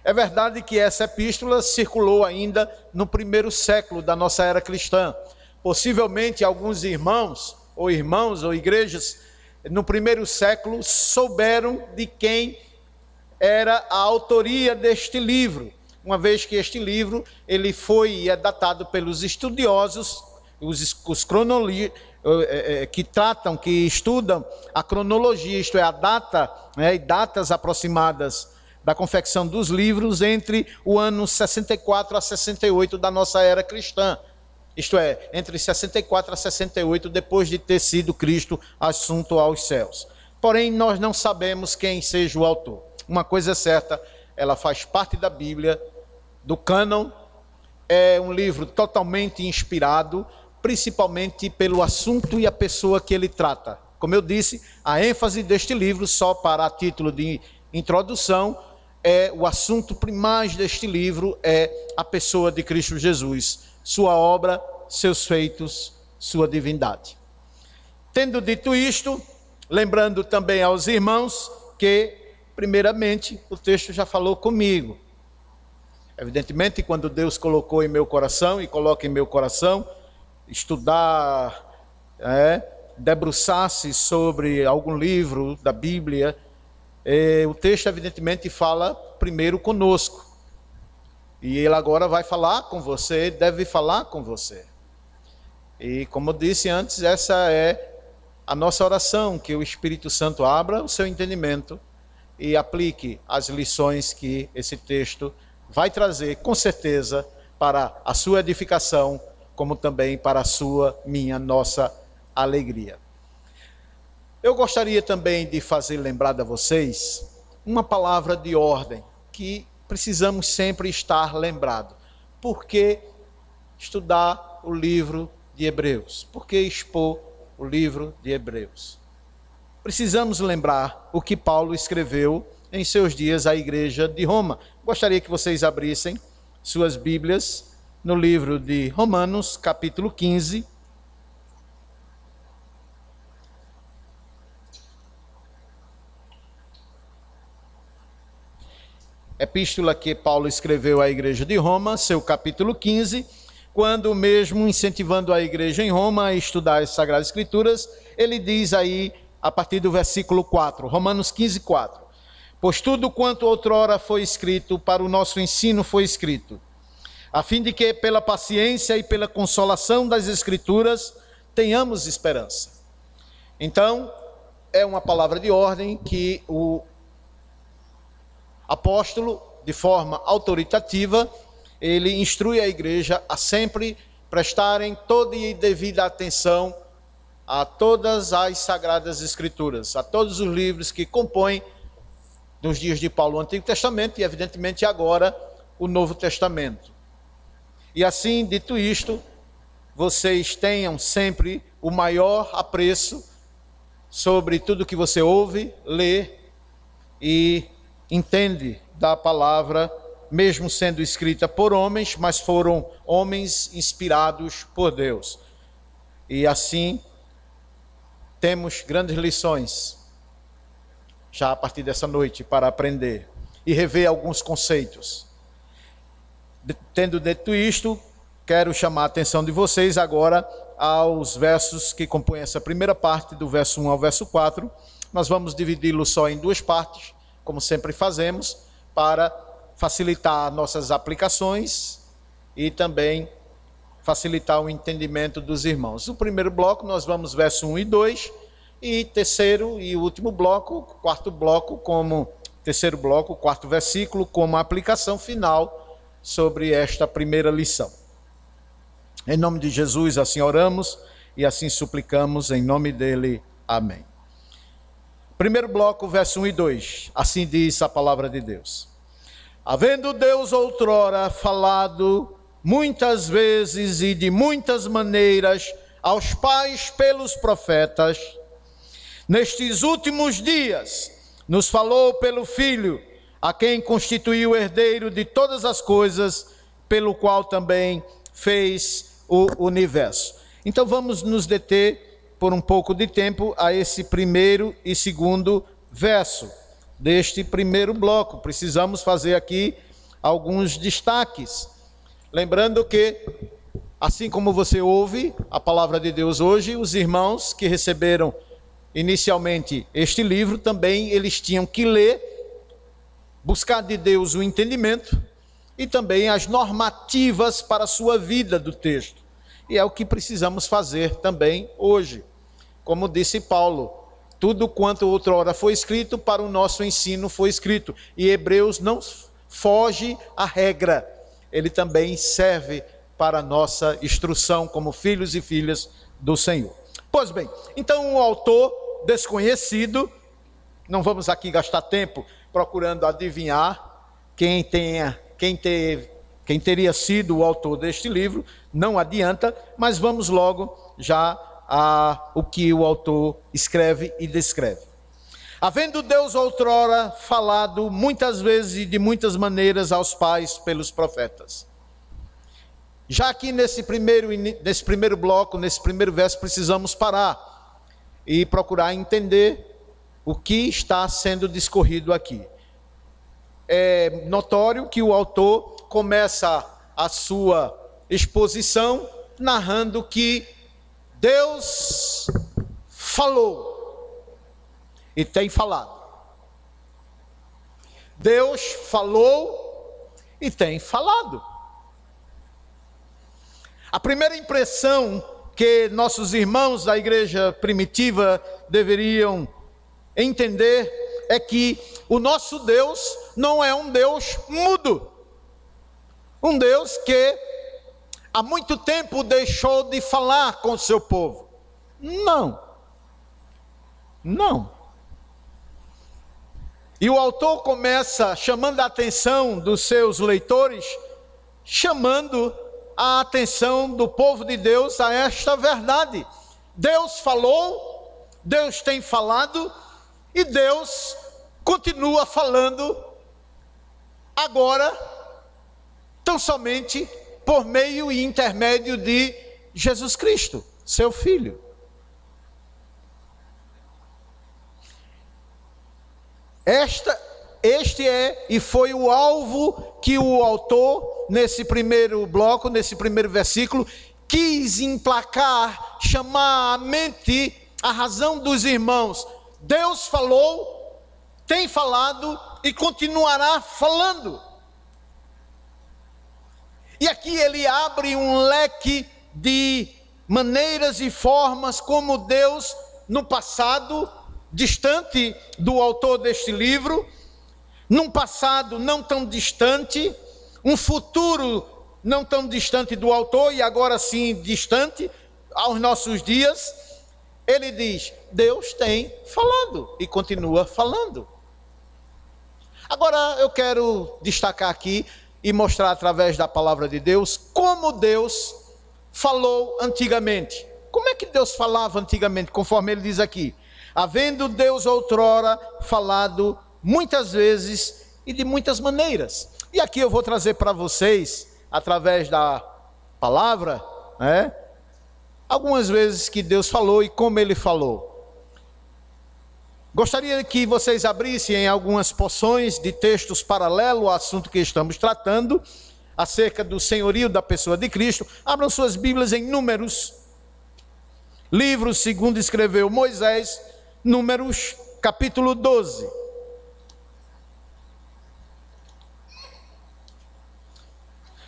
É verdade que essa epístola circulou ainda no primeiro século da nossa era cristã. Possivelmente alguns irmãos ou igrejas no primeiro século souberam de quem era a autoria deste livro, uma vez que este livro ele foi e é datado pelos estudiosos, os cronologistas, que estudam a cronologia, isto é, a data, e datas aproximadas da confecção dos livros entre o ano 64 a 68 da nossa era cristã. Isto é, entre 64 a 68, depois de ter sido Cristo assunto aos céus. Porém, nós não sabemos quem seja o autor. Uma coisa é certa, ela faz parte da Bíblia, do cânon, é um livro totalmente inspirado, principalmente pelo assunto e a pessoa que ele trata. Como eu disse, a ênfase deste livro, só para a título de introdução, o assunto primaz deste livro é a pessoa de Cristo Jesus, sua obra, seus feitos, sua divindade. Tendo dito isto, lembrando também aos irmãos que, primeiramente, o texto já falou comigo. Evidentemente, quando Deus colocou em meu coração e coloca em meu coração, estudar, debruçar-se sobre algum livro da Bíblia, o texto evidentemente fala primeiro conosco. E ele agora vai falar com você, deve falar com você. E como eu disse antes, essa é a nossa oração, que o Espírito Santo abra o seu entendimento e aplique as lições que esse texto vai trazer, com certeza, para a sua edificação, como também para a sua, minha, nossa alegria. Eu gostaria também de fazer lembrar a vocês uma palavra de ordem que precisamos sempre estar lembrados. Por que estudar o livro de Hebreus? Por que expor o livro de Hebreus? Precisamos lembrar o que Paulo escreveu em seus dias à igreja de Roma. Gostaria que vocês abrissem suas Bíblias no livro de Romanos, capítulo 15. Epístola que Paulo escreveu à igreja de Roma, seu capítulo 15, quando mesmo incentivando a igreja em Roma a estudar as Sagradas Escrituras, ele diz aí, a partir do versículo 4, Romanos 15, 4. Pois tudo quanto outrora foi escrito, para o nosso ensino foi escrito, a fim de que pela paciência e pela consolação das Escrituras tenhamos esperança. Então, é uma palavra de ordem que o apóstolo, de forma autoritativa, ele instrui a igreja a sempre prestarem toda e devida atenção a todas as Sagradas Escrituras, a todos os livros que compõem, nos dias de Paulo, o Antigo Testamento e, evidentemente, agora o Novo Testamento. E assim, dito isto, vocês tenham sempre o maior apreço sobre tudo que você ouve, lê e entende da palavra, mesmo sendo escrita por homens, mas foram homens inspirados por Deus. E assim, temos grandes lições, já a partir dessa noite, para aprender e rever alguns conceitos. Tendo dito isto, quero chamar a atenção de vocês agora aos versos que compõem essa primeira parte, do verso 1 ao verso 4. Nós vamos dividi-lo só em duas partes, como sempre fazemos, para facilitar nossas aplicações e também facilitar o entendimento dos irmãos. No primeiro bloco, nós vamos verso 1 e 2, e terceiro e último bloco, quarto bloco, como terceiro bloco, quarto versículo, como aplicação final sobre esta primeira lição. Em nome de Jesus, assim oramos e assim suplicamos, em nome dele. Amém. Primeiro bloco, verso 1 e 2, assim diz a palavra de Deus. Havendo Deus outrora falado muitas vezes e de muitas maneiras aos pais pelos profetas, nestes últimos dias nos falou pelo Filho, a quem constituiu herdeiro de todas as coisas, pelo qual também fez o universo. Então vamos nos deter por um pouco de tempo a esse primeiro e segundo verso deste primeiro bloco. Precisamos fazer aqui alguns destaques. Lembrando que, assim como você ouve a palavra de Deus hoje, os irmãos que receberam inicialmente este livro, também eles tinham que ler, buscar de Deus o entendimento e também as normativas para a sua vida do texto. E é o que precisamos fazer também hoje. Como disse Paulo, tudo quanto outrora foi escrito para o nosso ensino foi escrito. E Hebreus não foge à regra. Ele também serve para a nossa instrução como filhos e filhas do Senhor. Pois bem, então o autor desconhecido, não vamos aqui gastar tempo procurando adivinhar quem teria sido o autor deste livro, não adianta, mas vamos logo já o que o autor escreve e descreve. Havendo Deus outrora falado muitas vezes e de muitas maneiras aos pais pelos profetas. Já aqui nesse primeiro bloco, nesse primeiro verso, precisamos parar e procurar entender o que está sendo discorrido aqui. É notório que o autor começa a sua exposição narrando que Deus falou e tem falado. Deus falou e tem falado. A primeira impressão que nossos irmãos da igreja primitiva deveriam entender é que o nosso Deus não é um Deus mudo. Um Deus que há muito tempo deixou de falar com o seu povo. Não. Não. E o autor começa chamando a atenção dos seus leitores, chamando a atenção do povo de Deus a esta verdade. Deus falou, Deus tem falado e Deus continua falando agora, tão somente por meio e intermédio de Jesus Cristo, seu Filho. Este é e foi o alvo que o autor, nesse primeiro bloco, nesse primeiro versículo, quis emplacar, chamar à mente a razão dos irmãos. Deus falou, tem falado e continuará falando. E aqui ele abre um leque de maneiras e formas como Deus, no passado, distante do autor deste livro, num passado não tão distante, um futuro não tão distante do autor e agora sim distante aos nossos dias. Ele diz: Deus tem falado e continua falando. Agora eu quero destacar aqui e mostrar através da palavra de Deus como Deus falou antigamente. Como é que Deus falava antigamente? Conforme ele diz aqui: havendo Deus outrora falado muitas vezes e de muitas maneiras. E aqui eu vou trazer para vocês, através da palavra, algumas vezes que Deus falou e como ele falou. Gostaria que vocês abrissem em algumas porções de textos paralelos ao assunto que estamos tratando, acerca do senhorio da pessoa de Cristo. Abram suas Bíblias em Números, livro segundo escreveu Moisés, Números, capítulo 12.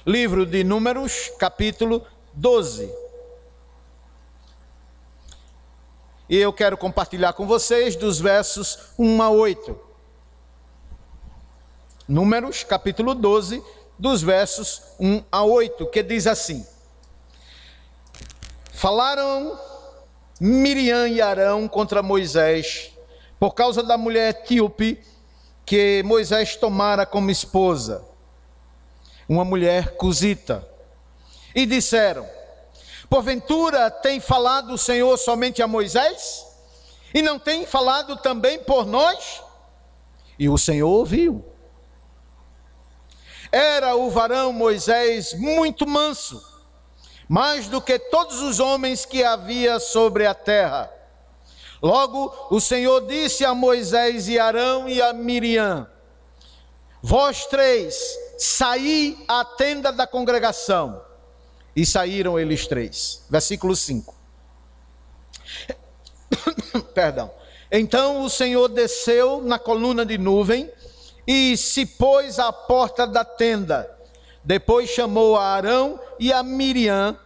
Livro de Números, capítulo 12. E eu quero compartilhar com vocês dos versos 1 a 8. Números, capítulo 12, dos versos 1 a 8, que diz assim: falaram Miriam e Arão contra Moisés, por causa da mulher etíope que Moisés tomara como esposa, uma mulher cusita. E disseram: porventura tem falado o Senhor somente a Moisés? E não tem falado também por nós? E o Senhor ouviu. Era o varão Moisés muito manso, mais do que todos os homens que havia sobre a terra. Logo o Senhor disse a Moisés e Arão e a Miriam: vós três, saí à tenda da congregação. E saíram eles três. Versículo 5. Perdão. Então o Senhor desceu na coluna de nuvem e se pôs à porta da tenda. Depois chamou a Arão e a Miriam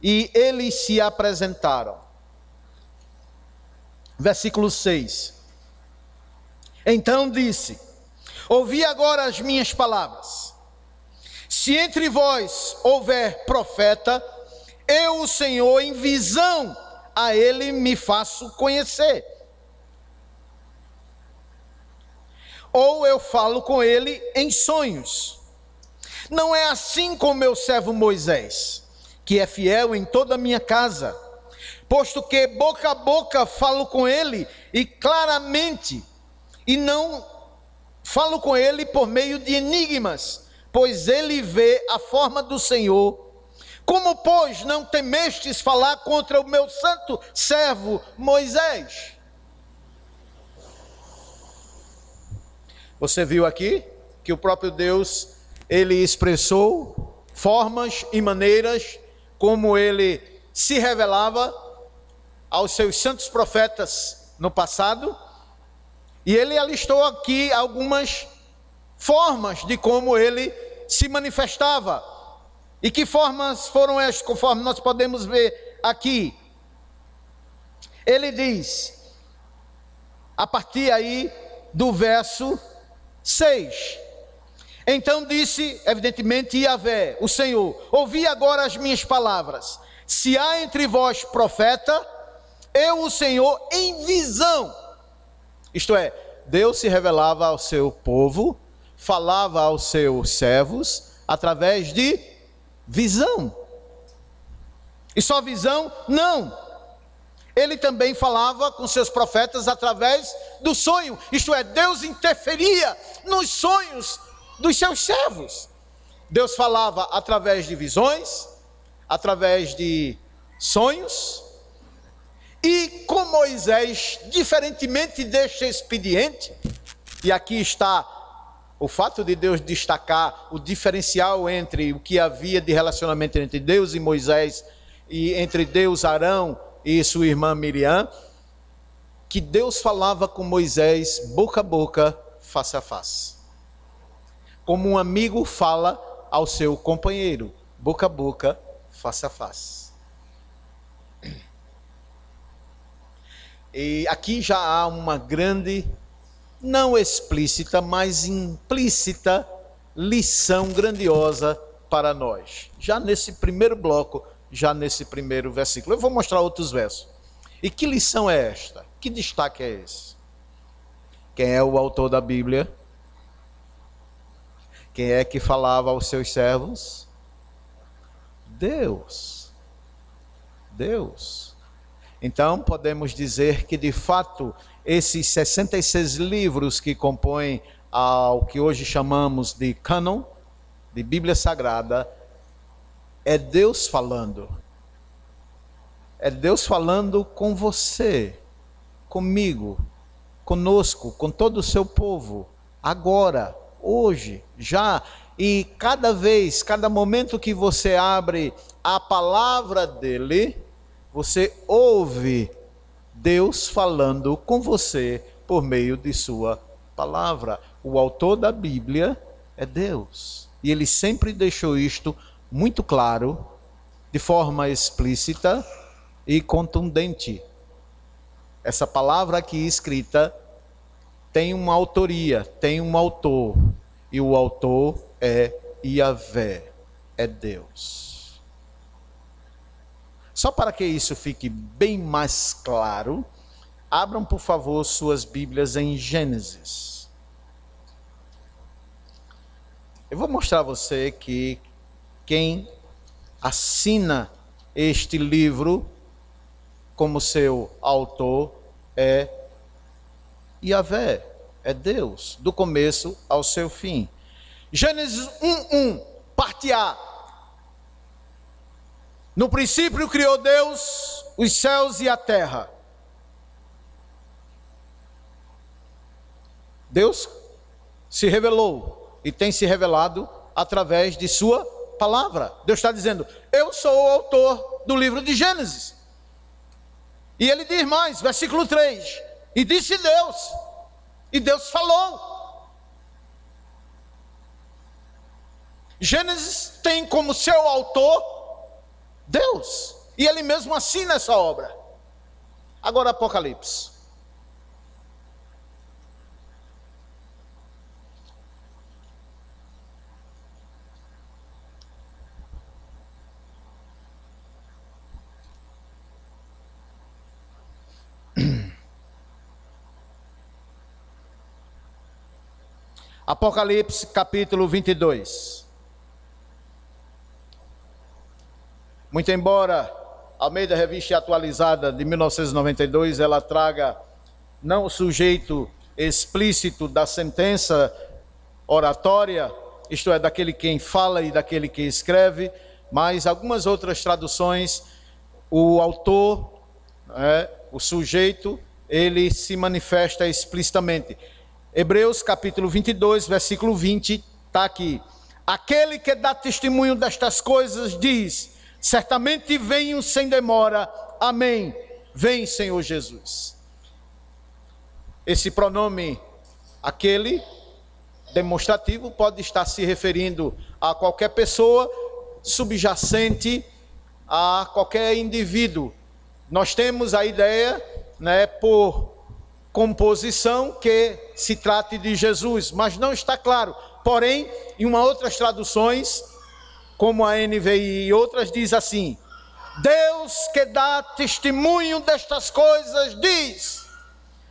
e eles se apresentaram. Versículo 6. Então disse: ouvi agora as minhas palavras. Se entre vós houver profeta, eu, o Senhor, em visão a ele me faço conhecer. Ou eu falo com ele em sonhos. Não é assim com meu servo Moisés, que é fiel em toda a minha casa, posto que boca a boca falo com ele e claramente, e não falo com ele por meio de enigmas, pois ele vê a forma do Senhor. Como, pois, não temestes falar contra o meu santo servo Moisés? Você viu aqui que o próprio Deus, ele expressou formas e maneiras como ele se revelava aos seus santos profetas no passado, e ele alistou aqui algumas formas de como ele se manifestava. E que formas foram estas, conforme nós podemos ver aqui? Ele diz, a partir aí do verso 6: então disse, evidentemente, Yahvé, o Senhor: ouvi agora as minhas palavras. Se há entre vós profeta, eu, o Senhor, em visão. Isto é, Deus se revelava ao seu povo, falava aos seus servos através de visão. E só visão? Não. Ele também falava com seus profetas através do sonho. Isto é, Deus interferia nos sonhos dos seus servos. Deus falava através de visões, através de sonhos. E com Moisés, diferentemente deste expediente, e aqui está o fato de Deus destacar o diferencial entre o que havia de relacionamento entre Deus e Moisés, e entre Deus, Arão e sua irmã Miriam, que Deus falava com Moisés boca a boca, face a face. Como um amigo fala ao seu companheiro, boca a boca, face a face. E aqui já há uma grande, não explícita, mas implícita lição grandiosa para nós. Já nesse primeiro bloco, já nesse primeiro versículo. Eu vou mostrar outros versos. E que lição é esta? Que destaque é esse? Quem é o autor da Bíblia? Quem é que falava aos seus servos? Deus. Deus. Então, podemos dizer que, de fato, esses 66 livros que compõem ao que hoje chamamos de cânon, de Bíblia Sagrada, é Deus falando. É Deus falando com você, comigo, conosco, com todo o seu povo, agora, hoje, já. E cada vez, cada momento que você abre a palavra dele, você ouve Deus falando com você por meio de sua palavra. O autor da Bíblia é Deus. E ele sempre deixou isto muito claro, de forma explícita e contundente. Essa palavra aqui escrita tem uma autoria, tem um autor. E o autor é Yahvé, é Deus. Só para que isso fique bem mais claro, abram, por favor, suas Bíblias em Gênesis. Eu vou mostrar a você que quem assina este livro como seu autor é Yahvé, é Deus, do começo ao seu fim. Gênesis 1:1, parte A. No princípio criou Deus os céus e a terra. Deus se revelou e tem se revelado através de sua palavra. Deus está dizendo, eu sou o autor do livro de Gênesis. E ele diz mais, versículo 3, e disse Deus, e Deus falou. Gênesis tem como seu autor Deus, e ele mesmo assina essa obra. Agora Apocalipse. Apocalipse capítulo 22. Muito embora Almeida Revista Atualizada de 1992 ela traga não o sujeito explícito da sentença oratória, isto é, daquele quem fala e daquele que escreve, mas algumas outras traduções, o autor, o sujeito, ele se manifesta explicitamente. Hebreus capítulo 22, versículo 20, está aqui. Aquele que dá testemunho destas coisas diz, certamente venho sem demora, amém, vem Senhor Jesus. Esse pronome, aquele, demonstrativo, pode estar se referindo a qualquer pessoa, subjacente a qualquer indivíduo. Nós temos a ideia, por composição, que se trate de Jesus, mas não está claro. Porém, em uma outras traduções, como a NVI e outras, diz assim, Deus que dá testemunho destas coisas diz,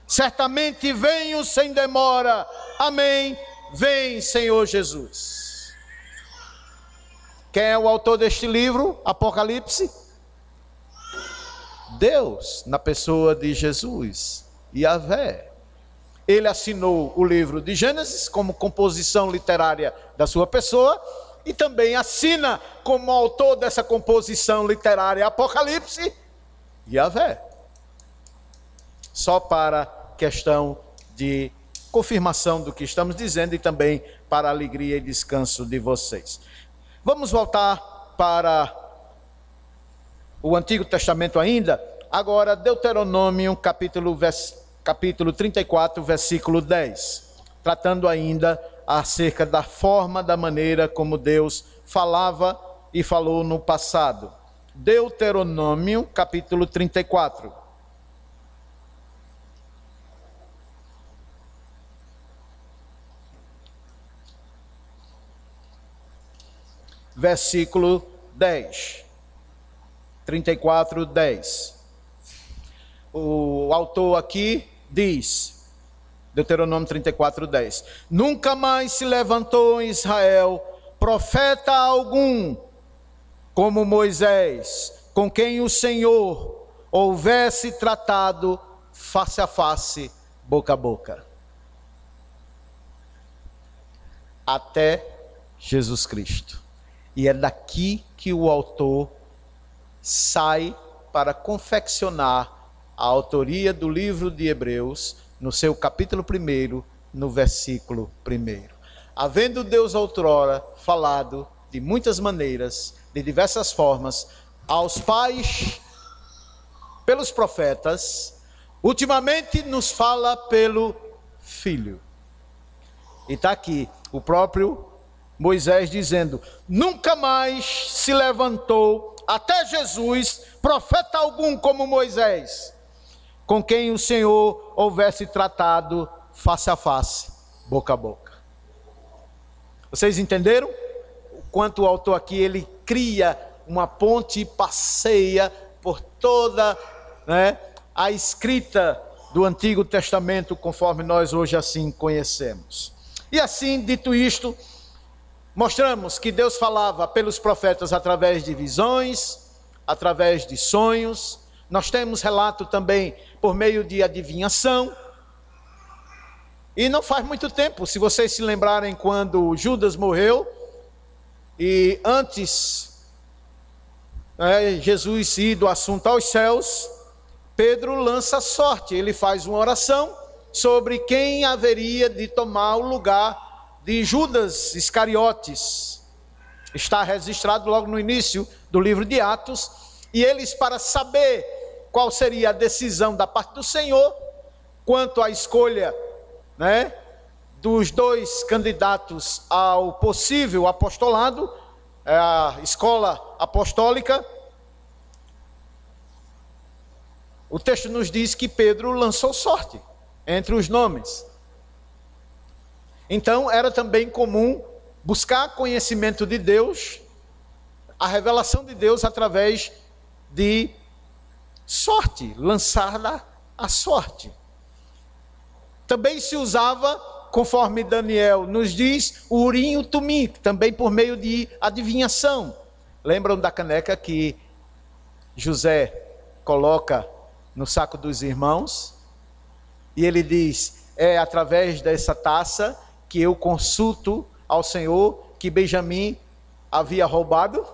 certamente venho sem demora, amém, vem Senhor Jesus. Quem é o autor deste livro, Apocalipse? Deus, na pessoa de Jesus, Yahvé. Ele assinou o livro de Gênesis como composição literária da sua pessoa, e também assina como autor dessa composição literária Apocalipse, Yahvé. Só para questão de confirmação do que estamos dizendo e também para a alegria e descanso de vocês. Vamos voltar para o Antigo Testamento ainda, agora Deuteronômio capítulo 34, versículo 10, tratando ainda acerca da forma, da maneira como Deus falava e falou no passado. Deuteronômio, capítulo 34. versículo 10. 34, 10. O autor aqui diz, Deuteronômio 34, 10. Nunca mais se levantou em Israel profeta algum como Moisés, com quem o Senhor houvesse tratado face a face, boca a boca. Até Jesus Cristo. E é daqui que o autor sai para confeccionar a autoria do livro de Hebreus, no seu capítulo 1, no versículo 1. Havendo Deus outrora falado de muitas maneiras, de diversas formas, aos pais, pelos profetas, ultimamente nos fala pelo Filho. E está aqui o próprio Moisés dizendo: nunca mais se levantou até Jesus profeta algum como Moisés, com quem o Senhor houvesse tratado face a face, boca a boca. Vocês entenderam? O quanto o autor aqui, ele cria uma ponte e passeia por toda, a escrita do Antigo Testamento, conforme nós hoje assim conhecemos. E assim, dito isto, mostramos que Deus falava pelos profetas através de visões, através de sonhos. Nós temos relato também por meio de adivinhação. E não faz muito tempo, se vocês se lembrarem, quando Judas morreu, e antes Jesus ir do assunto aos céus, Pedro lança sorte. Ele faz uma oração sobre quem haveria de tomar o lugar de Judas Iscariotes. Está registrado logo no início do livro de Atos. E eles, para saber qual seria a decisão da parte do Senhor quanto à escolha, dos dois candidatos ao possível apostolado, a escola apostólica, o texto nos diz que Pedro lançou sorte entre os nomes. Então era também comum buscar conhecimento de Deus, a revelação de Deus através de sorte, lançar a sorte. Também se usava, conforme Daniel nos diz, o Urim e o Tumim, também por meio de adivinhação. Lembram da caneca que José coloca no saco dos irmãos? E ele diz: é através dessa taça que eu consulto ao Senhor que Benjamim havia roubado.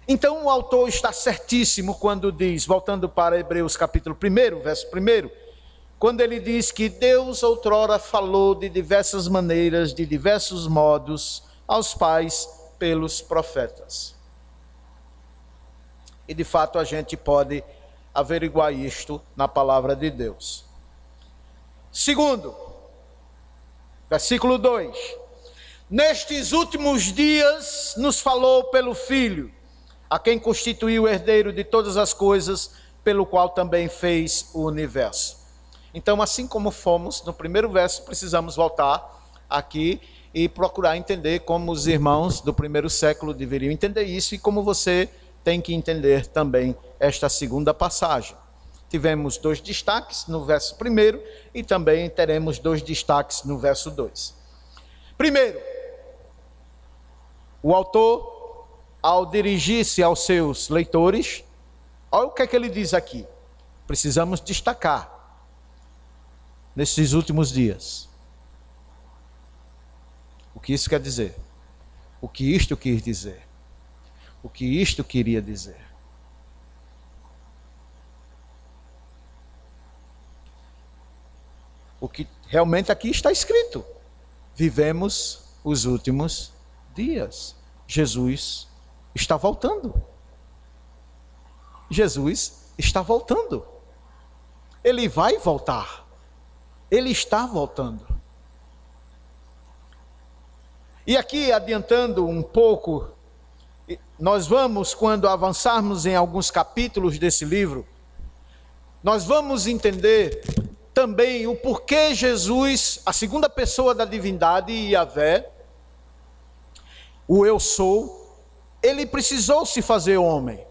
Então o autor está certíssimo quando diz, voltando para Hebreus capítulo 1, verso 1, quando ele diz que Deus outrora falou de diversas maneiras, de diversos modos, aos pais pelos profetas. E de fato a gente pode averiguar isto na palavra de Deus. Segundo, versículo 2. Nestes últimos dias nos falou pelo Filho, a quem constituiu o herdeiro de todas as coisas, pelo qual também fez o universo. Então, assim como fomos no primeiro verso, precisamos voltar aqui e procurar entender como os irmãos do primeiro século deveriam entender isso e como você tem que entender também esta segunda passagem. Tivemos 2 destaques no verso 1 e também teremos 2 destaques no verso 2. Primeiro, o autor, ao dirigir-se aos seus leitores, olha o que é que ele diz aqui. Precisamos destacar nesses últimos dias. O que isso quer dizer? O que isto quis dizer? O que isto queria dizer? O que realmente aqui está escrito: vivemos os últimos dias. Jesus está voltando. Jesus está voltando. Ele vai voltar. Ele está voltando. E aqui, adiantando um pouco, nós vamos, quando avançarmos em alguns capítulos desse livro, nós vamos entender também o porquê Jesus, a segunda pessoa da divindade, Yahvé, o eu sou, ele precisou se fazer homem.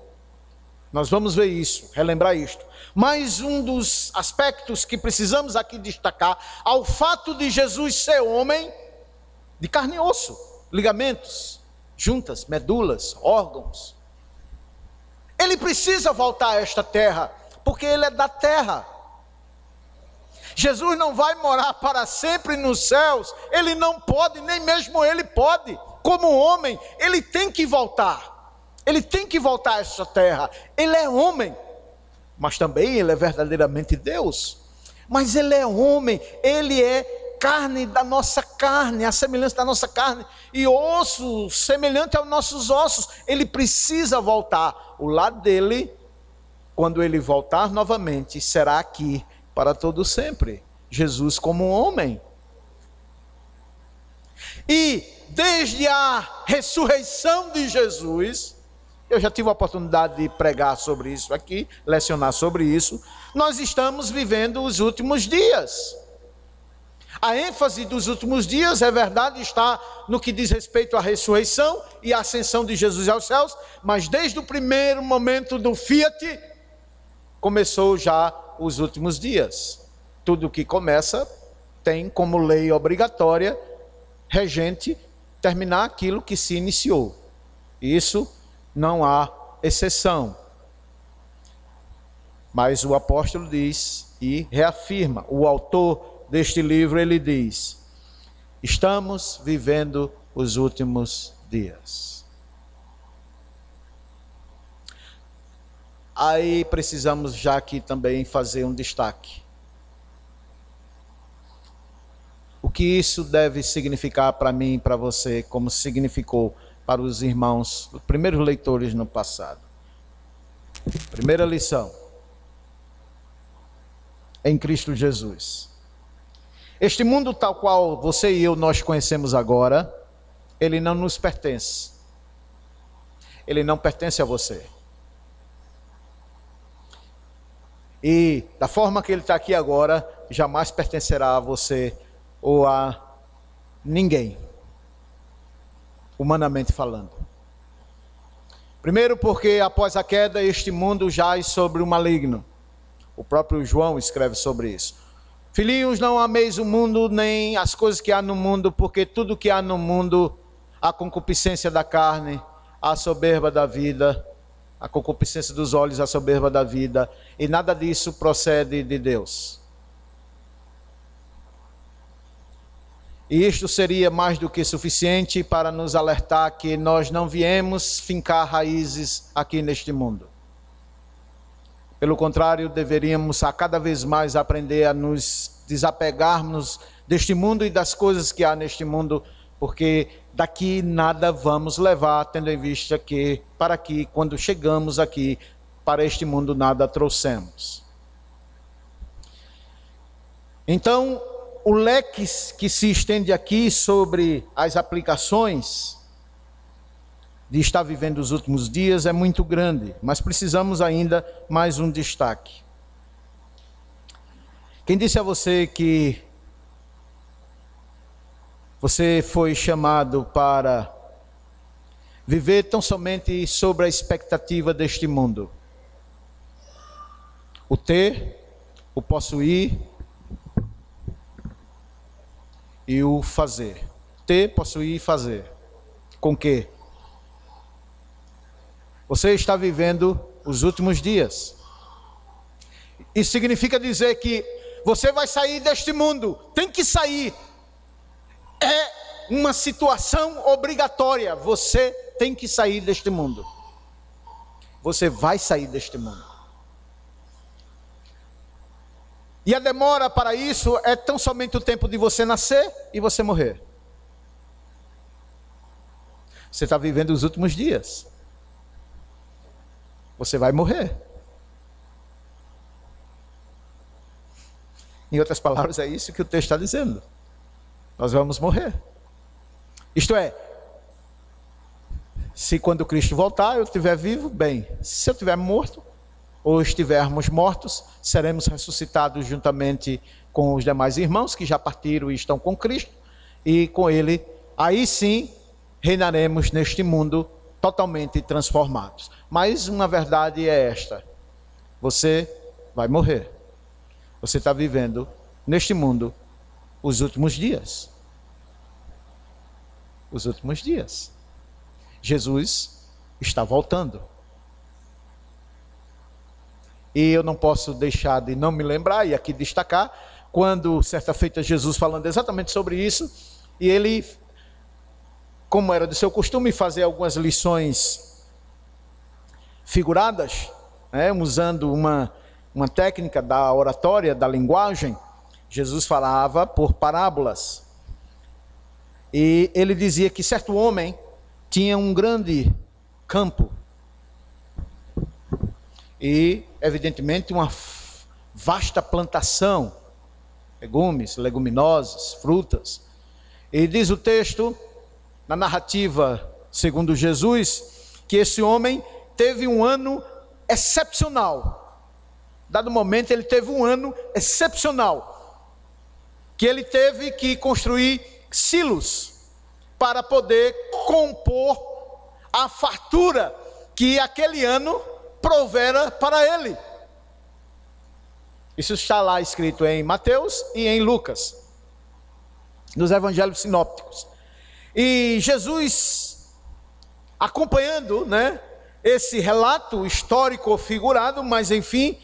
Nós vamos ver isso, relembrar isto. Mas um dos aspectos que precisamos aqui destacar, ao fato de Jesus ser homem, de carne e osso, ligamentos, juntas, medulas, órgãos. Ele precisa voltar a esta terra, porque ele é da terra. Jesus não vai morar para sempre nos céus, ele não pode, nem mesmo ele pode. Como homem, ele tem que voltar. Ele tem que voltar a esta terra. Ele é homem, mas também ele é verdadeiramente Deus. Mas ele é homem, ele é carne da nossa carne, a semelhança da nossa carne, e osso semelhante aos nossos ossos. Ele precisa voltar. O lado dele, quando ele voltar novamente, será aqui para todo sempre. Jesus como homem. E desde a ressurreição de Jesus, eu já tive a oportunidade de pregar sobre isso aqui, lecionar sobre isso, nós estamos vivendo os últimos dias. A ênfase dos últimos dias, é verdade, está no que diz respeito à ressurreição e à ascensão de Jesus aos céus, mas desde o primeiro momento do Fiat, começou já os últimos dias. Tudo que começa tem como lei obrigatória, regente, terminar aquilo que se iniciou. Isso não há exceção. Mas o apóstolo diz e reafirma, o autor deste livro, ele diz: estamos vivendo os últimos dias. Aí precisamos já aqui também fazer um destaque. O que isso deve significar para mim e para você, como significou para os irmãos, os primeiros leitores no passado. Primeira lição: em Cristo Jesus. Este mundo tal qual você e eu nós conhecemos agora, ele não nos pertence. Ele não pertence a você. E da forma que ele está aqui agora, jamais pertencerá a você ou a ninguém, humanamente falando. Primeiro porque após a queda este mundo jaz sobre o maligno. O próprio João escreve sobre isso. Filhinhos, não ameis o mundo nem as coisas que há no mundo, porque tudo que há no mundo, a concupiscência da carne, a soberba da vida, a concupiscência dos olhos, a soberba da vida, e nada disso procede de Deus. E isto seria mais do que suficiente para nos alertar que nós não viemos fincar raízes aqui neste mundo. Pelo contrário, deveríamos a cada vez mais aprender a nos desapegarmos deste mundo e das coisas que há neste mundo, porque daqui nada vamos levar, tendo em vista que para aqui, quando chegamos aqui, para este mundo nada trouxemos. Então, o leque que se estende aqui sobre as aplicações de estar vivendo os últimos dias é muito grande, mas precisamos ainda mais um destaque. Quem disse a você que você foi chamado para viver tão somente sobre a expectativa deste mundo? O ter, o possuir e o fazer. Ter, possuir e fazer. Com quê? Você está vivendo os últimos dias. Isso significa dizer que você vai sair deste mundo. Tem que sair. É uma situação obrigatória. Você tem que sair deste mundo. Você vai sair deste mundo. E a demora para isso é tão somente o tempo de você nascer e você morrer. Você está vivendo os últimos dias. Você vai morrer. Em outras palavras, é isso que o texto está dizendo. Nós vamos morrer. Isto é, se quando Cristo voltar eu estiver vivo, bem. Se eu estiver morto, ou estivermos mortos, seremos ressuscitados juntamente com os demais irmãos que já partiram e estão com Cristo. E com Ele, aí sim, reinaremos neste mundo totalmente transformados. Mas uma verdade é esta: você vai morrer. Você está vivendo neste mundo os últimos dias. Os últimos dias. Jesus está voltando. E eu não posso deixar de não me lembrar, e aqui destacar, quando certa feita Jesus falando exatamente sobre isso, e ele, como era de seu costume, fazer algumas lições figuradas, usando uma técnica da oratória, da linguagem. Jesus falava por parábolas. E ele dizia que certo homem tinha um grande campo. E, evidentemente, uma vasta plantação, legumes, leguminosas, frutas. E diz o texto, na narrativa segundo Jesus, que esse homem teve um ano excepcional. Dado momento, ele teve um ano excepcional, que ele teve que construir silos para poder compor a fartura que aquele ano provera para ele. Isso está lá escrito em Mateus e em Lucas, nos evangelhos sinópticos. E Jesus, acompanhando, esse relato histórico figurado, mas enfim,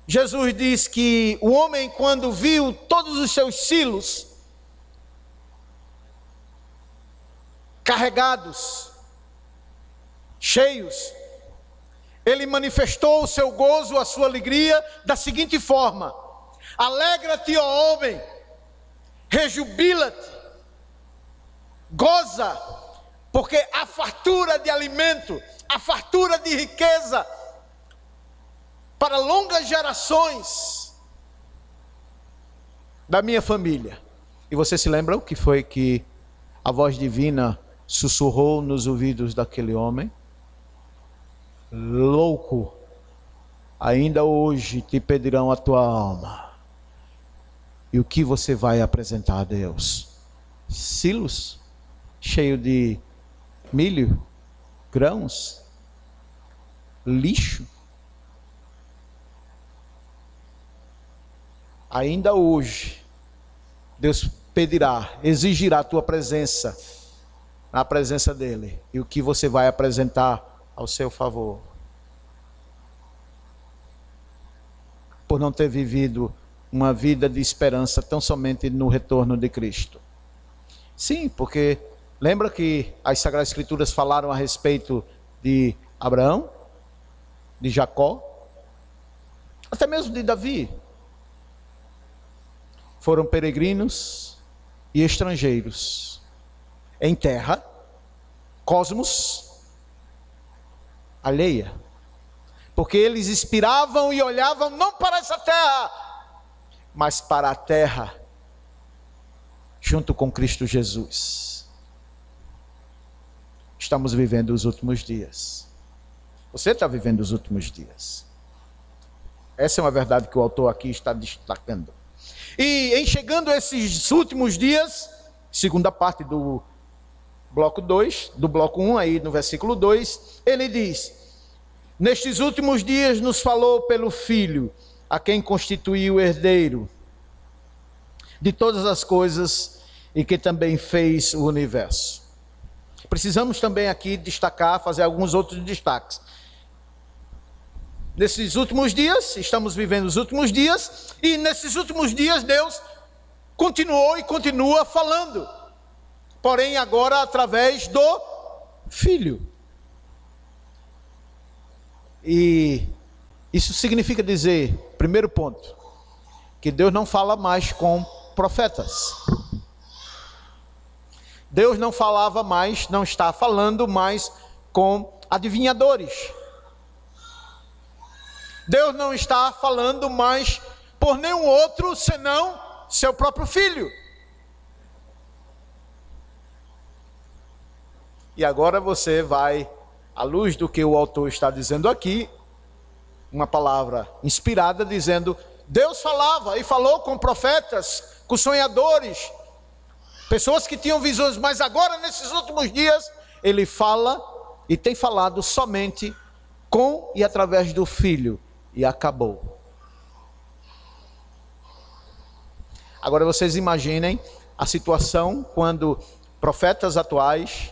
Jesus diz que o homem, quando viu todos os seus silos carregados, cheios, ele manifestou o seu gozo, a sua alegria, da seguinte forma: alegra-te, ó homem, rejubila-te, goza, porque a fartura de alimento, a fartura de riqueza, para longas gerações da minha família. E você se lembra o que foi que a voz divina sussurrou nos ouvidos daquele homem? Louco, ainda hoje te pedirão a tua alma. E o que você vai apresentar a Deus? Silos cheio de milho, grãos, lixo. Ainda hoje Deus pedirá, exigirá a tua presença, na presença dele. E o que você vai apresentar ao seu favor? Por não ter vivido uma vida de esperança tão somente no retorno de Cristo. Sim, porque lembra que as Sagradas Escrituras falaram a respeito de Abraão, de Jacó, até mesmo de Davi. Foram peregrinos e estrangeiros em terra, cosmos alheia, porque eles inspiravam e olhavam não para essa terra, mas para a terra junto com Cristo Jesus. Estamos vivendo os últimos dias. Você está vivendo os últimos dias. Essa é uma verdade que o autor aqui está destacando. E em chegando a esses últimos dias, segunda parte do bloco 2, do bloco 1, aí no versículo 2, ele diz: nestes últimos dias nos falou pelo Filho, a quem constituiu o herdeiro de todas as coisas e que também fez o universo. Precisamos também aqui destacar, fazer alguns outros destaques. Nesses últimos dias, estamos vivendo os últimos dias, e nesses últimos dias Deus continuou e continua falando, porém agora através do Filho. E isso significa dizer, primeiro ponto, que Deus não fala mais com profetas. Deus não falava mais, não está falando mais com adivinhadores. Deus não está falando mais por nenhum outro senão seu próprio Filho. E agora você vai, à luz do que o autor está dizendo aqui, uma palavra inspirada dizendo: Deus falava e falou com profetas, com sonhadores, Pessoas que tinham visões, mas agora, nesses últimos dias, ele fala e tem falado somente com e através do Filho. E acabou. Agora vocês imaginem a situação quando profetas atuais,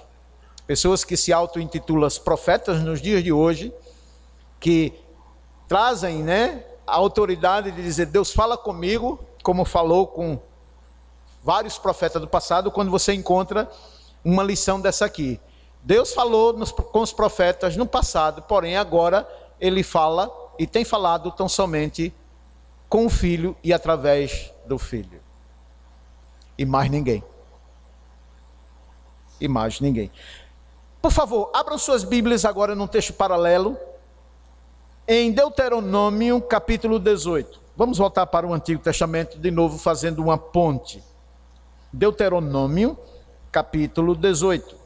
pessoas que se auto-intitulam profetas nos dias de hoje, que trazem, a autoridade de dizer, Deus fala comigo, como falou com vários profetas do passado, quando você encontra uma lição dessa aqui. Deus falou com os profetas no passado, porém agora ele fala e tem falado tão somente com o Filho e através do Filho. E mais ninguém. E mais ninguém. Por favor, abram suas Bíblias agora num texto paralelo, em Deuteronômio capítulo 18. Vamos voltar para o Antigo Testamento de novo, fazendo uma ponte. Deuteronômio capítulo 18.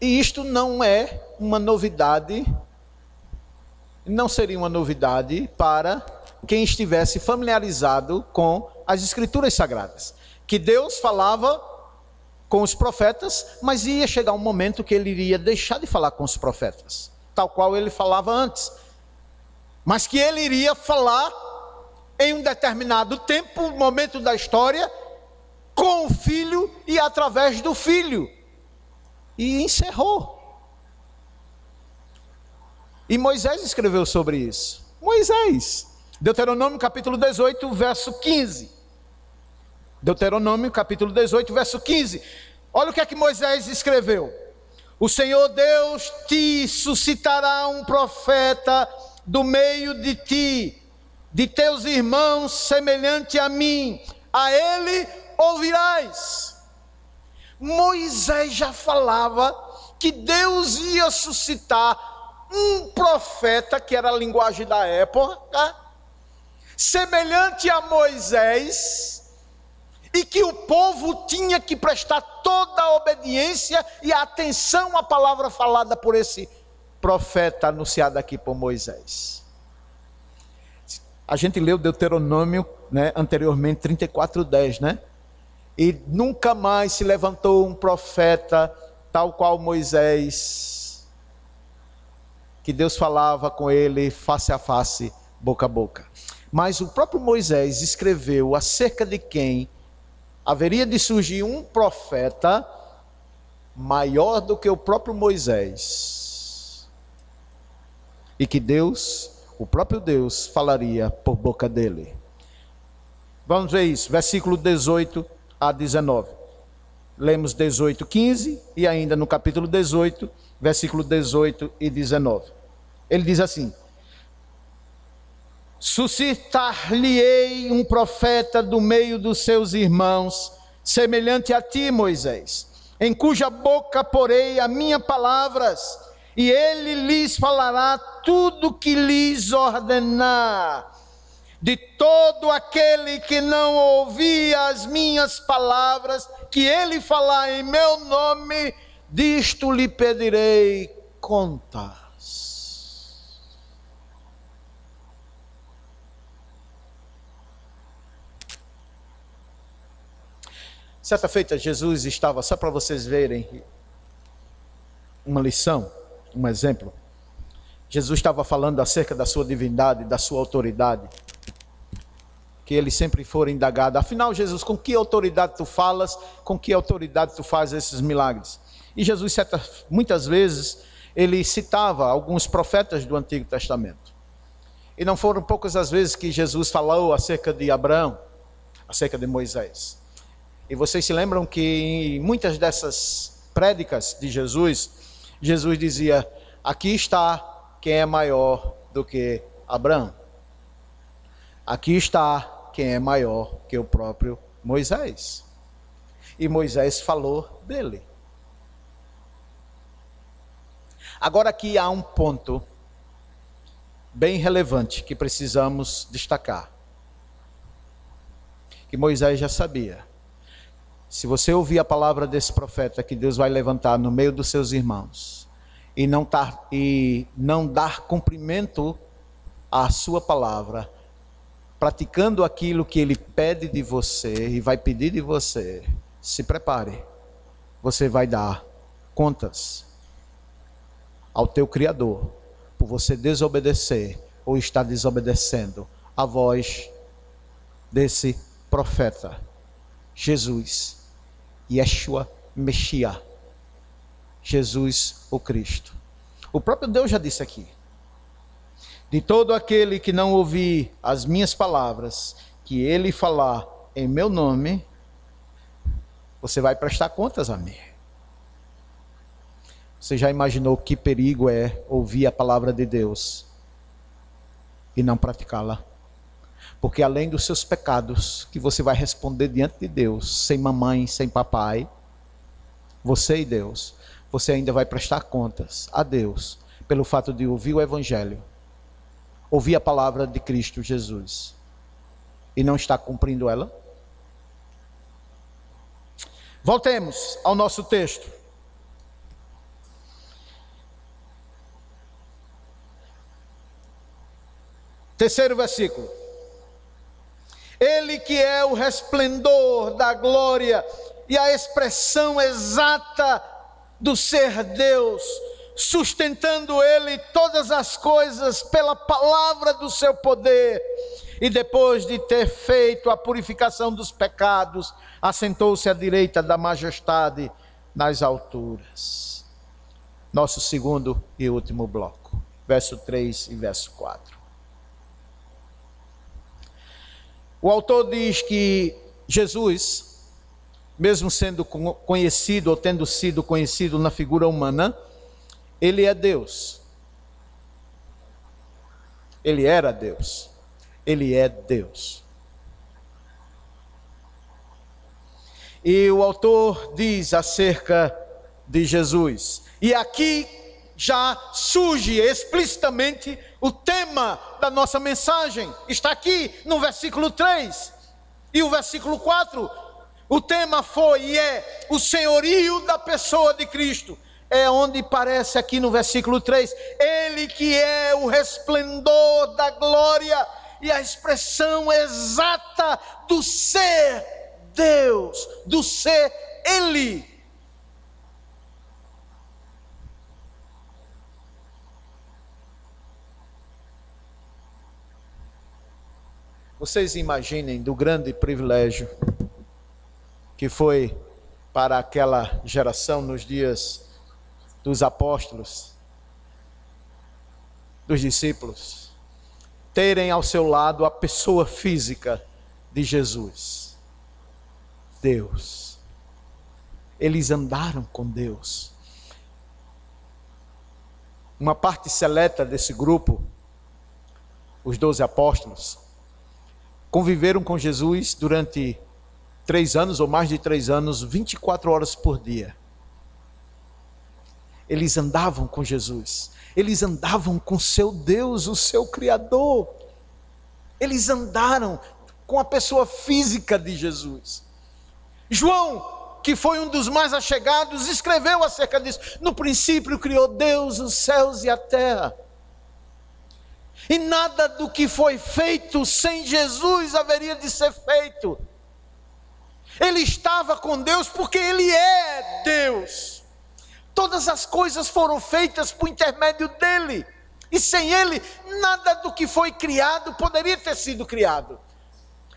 E isto não é uma novidade, não seria uma novidade para quem estivesse familiarizado com as Escrituras Sagradas. Que Deus falava com os profetas, mas ia chegar um momento que ele iria deixar de falar com os profetas, tal qual ele falava antes. Mas que ele iria falar em um determinado tempo, momento da história, com o Filho e através do Filho. E encerrou. E Moisés escreveu sobre isso. Moisés. Deuteronômio capítulo 18, verso 15. Deuteronômio capítulo 18, verso 15. Olha o que é que Moisés escreveu. O Senhor Deus te suscitará um profeta do meio de ti, de teus irmãos, semelhante a mim. A ele ouvirás. Moisés já falava que Deus ia suscitar um profeta, que era a linguagem da época, semelhante a Moisés, e que o povo tinha que prestar toda a obediência e a atenção à palavra falada por esse profeta anunciado aqui por Moisés. A gente leu Deuteronômio, anteriormente, 34:10, E nunca mais se levantou um profeta tal qual Moisés, que Deus falava com ele face a face, boca a boca. Mas o próprio Moisés escreveu acerca de quem haveria de surgir um profeta maior do que o próprio Moisés. E que Deus, o próprio Deus, falaria por boca dele. Vamos ver isso, versículo 18 a 19. Lemos 18, 15 e ainda no capítulo 18, versículo 18 e 19. Ele diz assim: suscitar-lhe-ei um profeta do meio dos seus irmãos, semelhante a ti, Moisés, em cuja boca porei a minhas palavras, e ele lhes falará tudo que lhes ordenar. De todo aquele que não ouvir as minhas palavras, que ele falar em meu nome, disto lhe pedirei contas. Certa feita, Jesus estava, só para vocês verem uma lição, um exemplo. Jesus estava falando acerca da sua divindade, da sua autoridade, que ele sempre for indagado. Afinal, Jesus, com que autoridade tu falas? Com que autoridade tu fazes esses milagres? E Jesus, muitas vezes, ele citava alguns profetas do Antigo Testamento. E não foram poucas as vezes que Jesus falou acerca de Abraão, acerca de Moisés. E vocês se lembram que em muitas dessas prédicas de Jesus, Jesus dizia: aqui está quem é maior do que Abraão. Aqui está quem é maior que o próprio Moisés. E Moisés falou dele. Agora aqui há um ponto bem relevante que precisamos destacar. Que Moisés já sabia. Se você ouvir a palavra desse profeta que Deus vai levantar no meio dos seus irmãos e não dar cumprimento à sua palavra, praticando aquilo que Ele pede de você e vai pedir de você, se prepare, você vai dar contas ao teu Criador por você desobedecer ou estar desobedecendo a voz desse profeta, Jesus, Yeshua Messias, Jesus o Cristo. O próprio Deus já disse aqui: de todo aquele que não ouvir as minhas palavras, que ele falar em meu nome, você vai prestar contas a mim. Você já imaginou que perigo é ouvir a palavra de Deus e não praticá-la? Porque além dos seus pecados, que você vai responder diante de Deus, sem mamãe, sem papai, você e Deus, você ainda vai prestar contas a Deus pelo fato de ouvir o Evangelho, ouvir a palavra de Cristo Jesus e não estar cumprindo ela? Voltemos ao nosso texto. Terceiro versículo. Ele que é o resplendor da glória e a expressão exata do ser Deus, sustentando ele todas as coisas pela palavra do seu poder, e depois de ter feito a purificação dos pecados, assentou-se à direita da majestade nas alturas. Nosso segundo e último bloco, verso 3 e verso 4. O autor diz que Jesus, mesmo sendo conhecido ou tendo sido conhecido na figura humana, ele é Deus. Ele era Deus. Ele é Deus. E o autor diz acerca de Jesus, e aqui já surge explicitamente o tema da nossa mensagem. Está aqui no versículo 3 e o versículo 4. O tema foi e é o senhorio da pessoa de Cristo. É onde parece aqui no versículo 3, ele que é o resplendor da glória e a expressão exata do ser Deus, do ser Ele. Vocês imaginem do grande privilégio que foi para aquela geração nos dias dos apóstolos, dos discípulos, terem ao seu lado a pessoa física de Jesus, Deus. Eles andaram com Deus. Uma parte seleta desse grupo, os 12 apóstolos, conviveram com Jesus durante 3 anos ou mais de 3 anos, 24 horas por dia. Eles andavam com Jesus, eles andavam com seu Deus, o seu Criador. Eles andaram com a pessoa física de Jesus. João, que foi um dos mais achegados, escreveu acerca disso. No princípio criou Deus os céus e a terra. E nada do que foi feito sem Jesus haveria de ser feito. Ele estava com Deus porque Ele é Deus. Todas as coisas foram feitas por intermédio dEle. E sem Ele, nada do que foi criado poderia ter sido criado.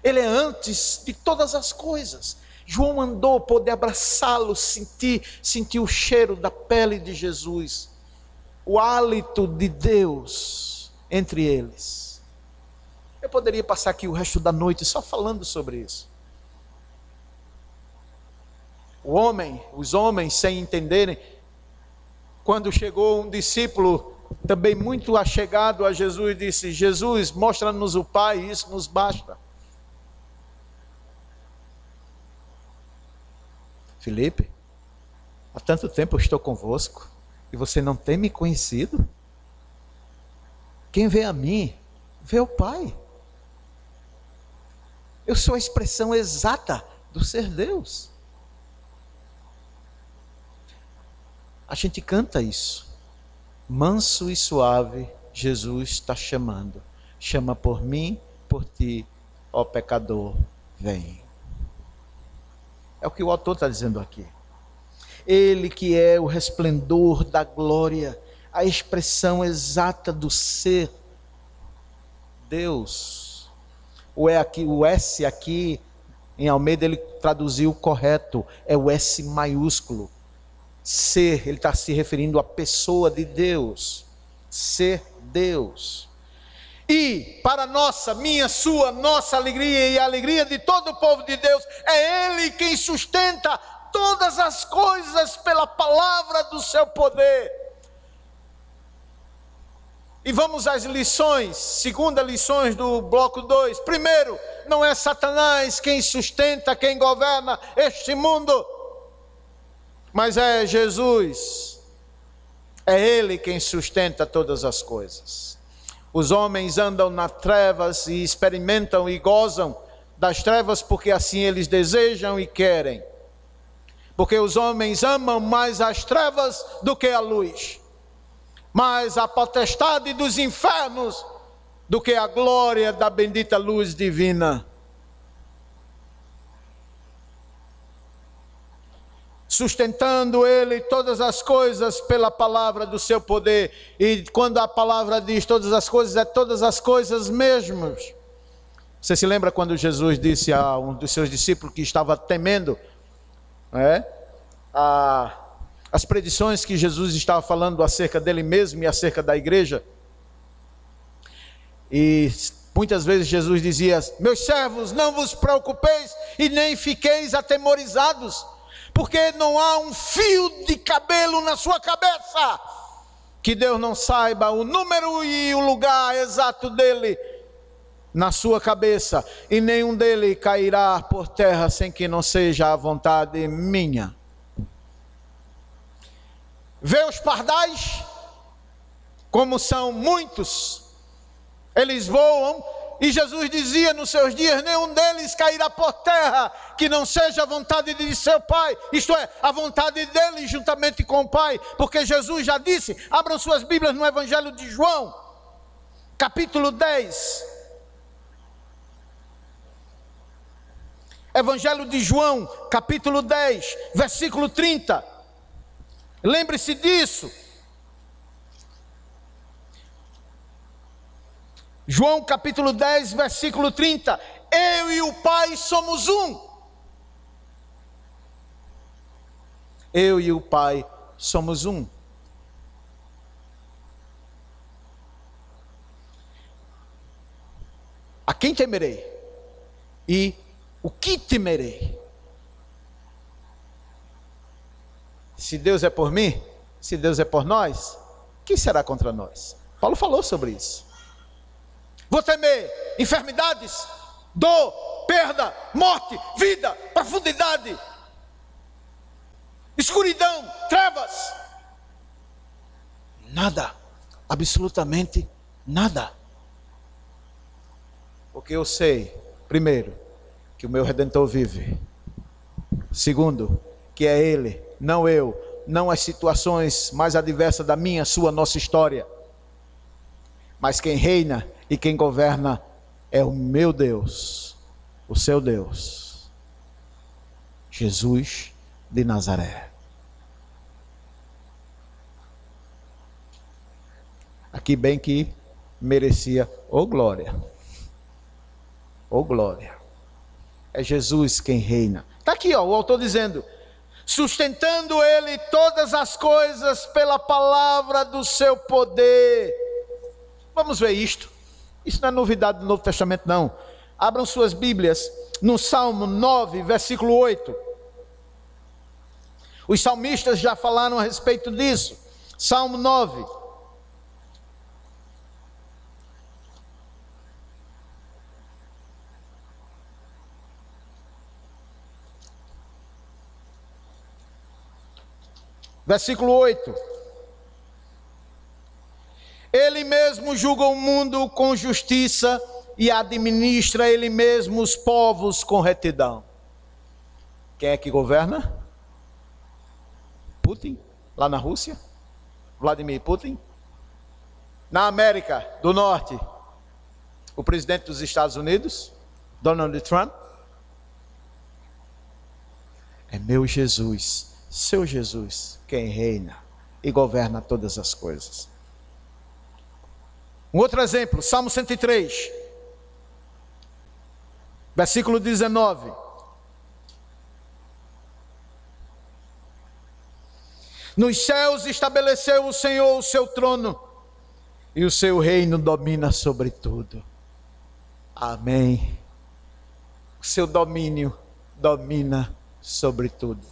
Ele é antes de todas as coisas. João andou, pôde abraçá-lo, sentir o cheiro da pele de Jesus. O hálito de Deus entre eles. Eu poderia passar aqui o resto da noite só falando sobre isso. Os homens sem entenderem, quando chegou um discípulo também muito achegado a Jesus e disse: Jesus, mostra-nos o Pai, isso nos basta. Filipe, há tanto tempo eu estou convosco e você não tem me conhecido? Quem vê a mim, vê o Pai. Eu sou a expressão exata do ser Deus. A gente canta isso. Manso e suave, Jesus está chamando. Chama por mim, por ti ó pecador, vem. É o que o autor está dizendo aqui. Ele que é o resplendor da glória, a expressão exata do ser Deus. O S aqui em Almeida ele traduziu correto, é o S maiúsculo. Ser, ele está se referindo à pessoa de Deus. Ser Deus. E para minha, sua, nossa alegria e a alegria de todo o povo de Deus, é Ele quem sustenta todas as coisas pela palavra do seu poder. E vamos às lições, segunda lições do bloco 2. Primeiro, não é Satanás quem sustenta, quem governa este mundo, mas é Jesus. É Ele quem sustenta todas as coisas. Os homens andam nas trevas e experimentam e gozam das trevas porque assim eles desejam e querem. Porque os homens amam mais as trevas do que a luz. Mais a potestade dos infernos do que a glória da bendita luz divina. Sustentando Ele todas as coisas pela palavra do seu poder. E quando a palavra diz todas as coisas, é todas as coisas mesmo. Você se lembra quando Jesus disse a um dos seus discípulos que estava temendo, as predições que Jesus estava falando acerca dele mesmo e acerca da igreja? E muitas vezes Jesus dizia: meus servos, não vos preocupeis e nem fiqueis atemorizados, porque não há um fio de cabelo na sua cabeça que Deus não saiba o número e o lugar exato dele na sua cabeça, e nenhum dele cairá por terra sem que não seja a vontade minha. Vê os pardais, como são muitos, eles voam, e Jesus dizia nos seus dias: nenhum deles cairá por terra que não seja a vontade de seu Pai, isto é, a vontade dele juntamente com o Pai, porque Jesus já disse. Abram suas Bíblias no Evangelho de João, capítulo 10. Evangelho de João, capítulo 10, versículo 30. Lembre-se disso. João capítulo 10, versículo 30. Eu e o Pai somos um. Eu e o Pai somos um. A quem temerei? E o que temerei? Se Deus é por mim, se Deus é por nós, quem será contra nós? Paulo falou sobre isso. Vou temer enfermidades, dor, perda, morte, vida, profundidade, escuridão, trevas. Nada, absolutamente nada. Porque eu sei, primeiro, que o meu Redentor vive. Segundo, que é Ele, não eu, não as situações mais adversas da minha, sua, nossa história. Mas quem reina e quem governa é o meu Deus, o seu Deus, Jesus de Nazaré. Aqui bem que merecia, ô glória, ô glória. É Jesus quem reina. Está aqui, ó, o autor dizendo: sustentando Ele todas as coisas pela palavra do seu poder. Vamos ver isto. Isso não é novidade do Novo Testamento, não. Abram suas Bíblias no Salmo 9, versículo 8. Os salmistas já falaram a respeito disso. Salmo 9. Versículo 8. Ele mesmo julga o mundo com justiça e administra Ele mesmo os povos com retidão. Quem é que governa? Putin, lá na Rússia. Vladimir Putin. Na América do Norte, o presidente dos Estados Unidos, Donald Trump? É meu Jesus, seu Jesus, quem reina e governa todas as coisas. Um outro exemplo, Salmo 103, versículo 19. Nos céus estabeleceu o Senhor o seu trono, e o seu reino domina sobre tudo. Amém. O seu domínio domina sobre tudo.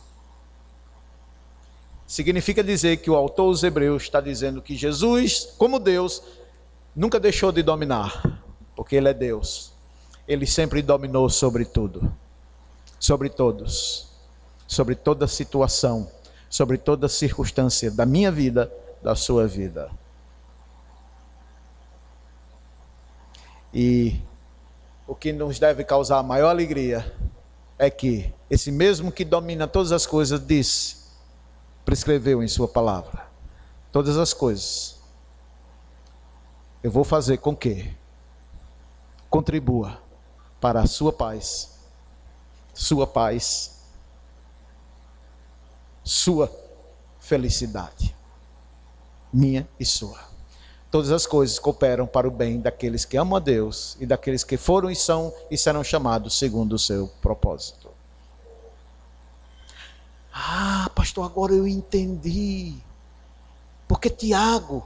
Significa dizer que o autor dos Hebreus está dizendo que Jesus, como Deus, nunca deixou de dominar, porque Ele é Deus. Ele sempre dominou sobre tudo, sobre todos, sobre toda situação, sobre toda circunstância da minha vida, da sua vida. E o que nos deve causar maior alegria é que esse mesmo que domina todas as coisas disse, prescreveu em sua palavra, todas as coisas eu vou fazer com que contribua para a sua paz, sua felicidade, minha e sua. Todas as coisas cooperam para o bem daqueles que amam a Deus e daqueles que foram e são e serão chamados segundo o seu propósito. Ah, pastor, agora eu entendi. Porque Tiago,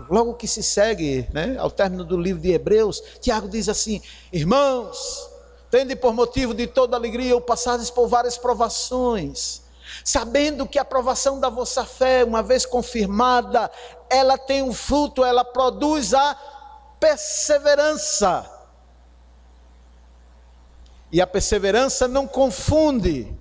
logo que se segue, ao término do livro de Hebreus, Tiago diz assim: irmãos, tende por motivo de toda alegria o passardes por várias provações, sabendo que a provação da vossa fé, uma vez confirmada, ela tem um fruto, ela produz a perseverança. E a perseverança não confunde,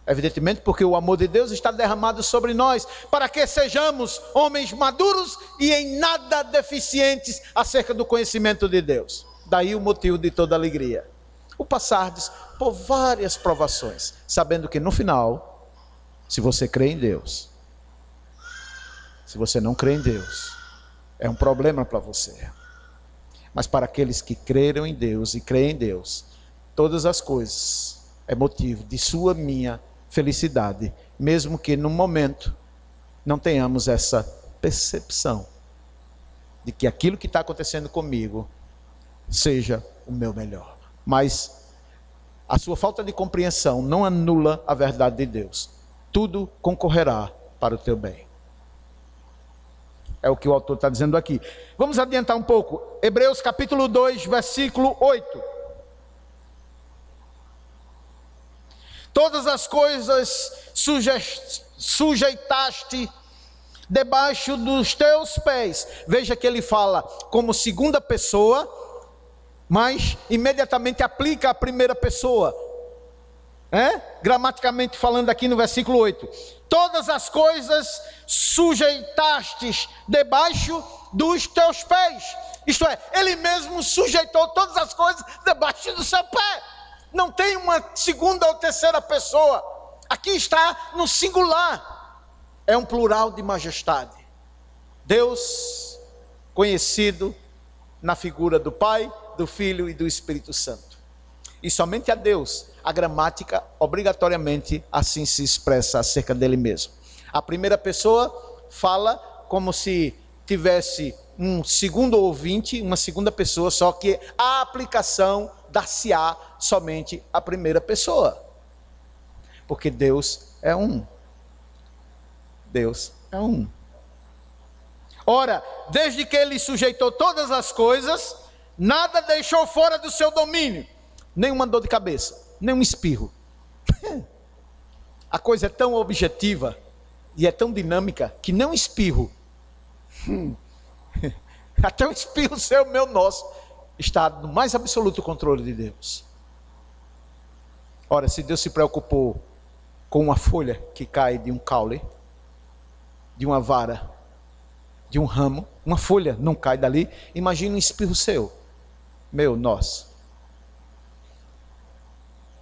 evidentemente, porque o amor de Deus está derramado sobre nós, para que sejamos homens maduros e em nada deficientes acerca do conhecimento de Deus. Daí o motivo de toda alegria. O passardes por várias provações, sabendo que no final, se você crê em Deus, se você não crê em Deus, é um problema para você. Mas para aqueles que creram em Deus e creem em Deus, todas as coisas é motivo de sua, minha felicidade, mesmo que no momento não tenhamos essa percepção de que aquilo que está acontecendo comigo seja o meu melhor. Mas a sua falta de compreensão não anula a verdade de Deus. Tudo concorrerá para o teu bem. É o que o autor está dizendo aqui. Vamos adiantar um pouco. Hebreus capítulo 2, versículo 8. Todas as coisas sujeitaste debaixo dos teus pés. Veja que ele fala como segunda pessoa, mas imediatamente aplica a primeira pessoa. Gramaticamente falando aqui no versículo 8. Todas as coisas sujeitastes debaixo dos teus pés. Isto é, ele mesmo sujeitou todas as coisas debaixo do seu pé. Não tem uma segunda ou terceira pessoa. Aqui está no singular. É um plural de majestade. Deus conhecido na figura do Pai, do Filho e do Espírito Santo. E somente a Deus, a gramática obrigatoriamente assim se expressa acerca dele mesmo. A primeira pessoa fala como se tivesse um segundo ouvinte, uma segunda pessoa, só que a aplicação dar-se-á somente à primeira pessoa. Porque Deus é um. Deus é um. Ora, desde que ele sujeitou todas as coisas, nada deixou fora do seu domínio. Nenhuma dor de cabeça, nem um espirro. A coisa é tão objetiva e é tão dinâmica que nem um espirro, até um espirro seu, meu, nosso, está no mais absoluto controle de Deus. Ora, se Deus se preocupou com uma folha que cai de um caule, de uma vara, de um ramo, uma folha não cai dali, imagina um espirro seu, meu, nosso.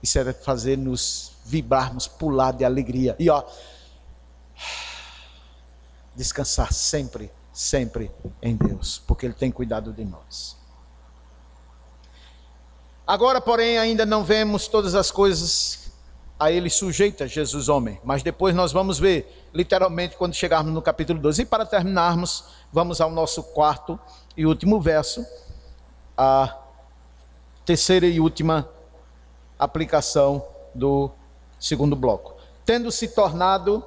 Isso é fazer nos vibrarmos, pular de alegria. E descansar sempre, sempre em Deus, porque Ele tem cuidado de nós. Agora, porém, ainda não vemos todas as coisas a ele sujeitas, Jesus homem. Mas depois nós vamos ver, literalmente, quando chegarmos no capítulo 12. E para terminarmos, vamos ao nosso quarto e último verso, a terceira e última aplicação do segundo bloco. Tendo se tornado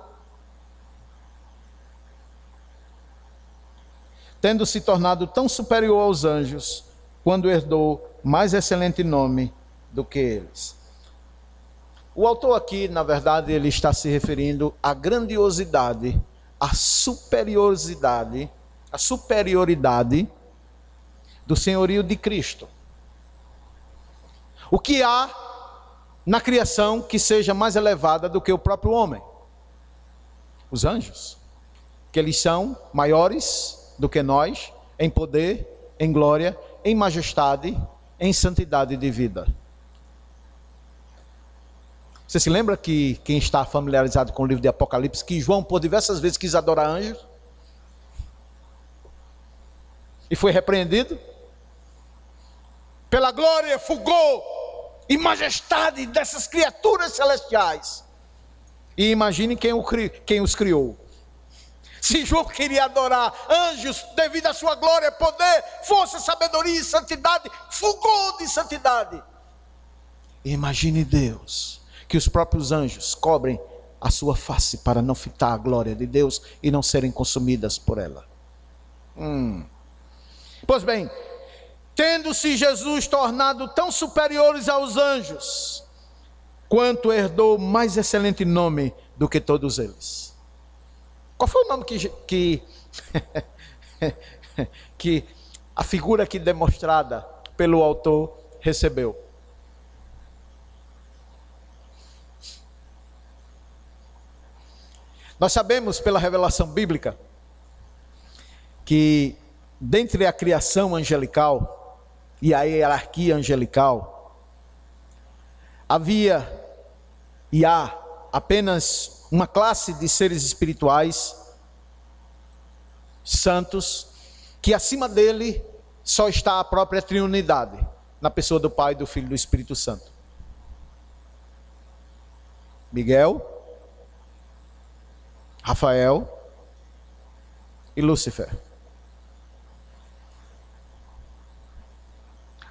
tão superior aos anjos, quando herdou mais excelente nome do que eles. O autor aqui, na verdade, ele está se referindo à grandiosidade, à superioridade do senhorio de Cristo. O que há na criação que seja mais elevada do que o próprio homem? Os anjos, que eles são maiores do que nós, em poder, em glória, em majestade, em santidade de vida. Você se lembra que quem está familiarizado com o livro de Apocalipse, que João por diversas vezes quis adorar anjos? E foi repreendido? Pela glória, fulgor e majestade dessas criaturas celestiais. E imagine quem os criou. Se João queria adorar anjos devido à sua glória, poder, força, sabedoria e santidade, fulgor de santidade. Imagine Deus, que os próprios anjos cobrem a sua face para não fitar a glória de Deus e não serem consumidas por ela. Pois bem, tendo-se Jesus tornado tão superiores aos anjos, quanto herdou mais excelente nome do que todos eles. Qual foi o nome que a figura aqui demonstrada pelo autor recebeu? Nós sabemos pela revelação bíblica que dentre a criação angelical e a hierarquia angelical havia e há apenas uma classe de seres espirituais santos, que acima dele só está a própria Trindade, na pessoa do Pai, do Filho e do Espírito Santo. Miguel, Rafael e Lúcifer.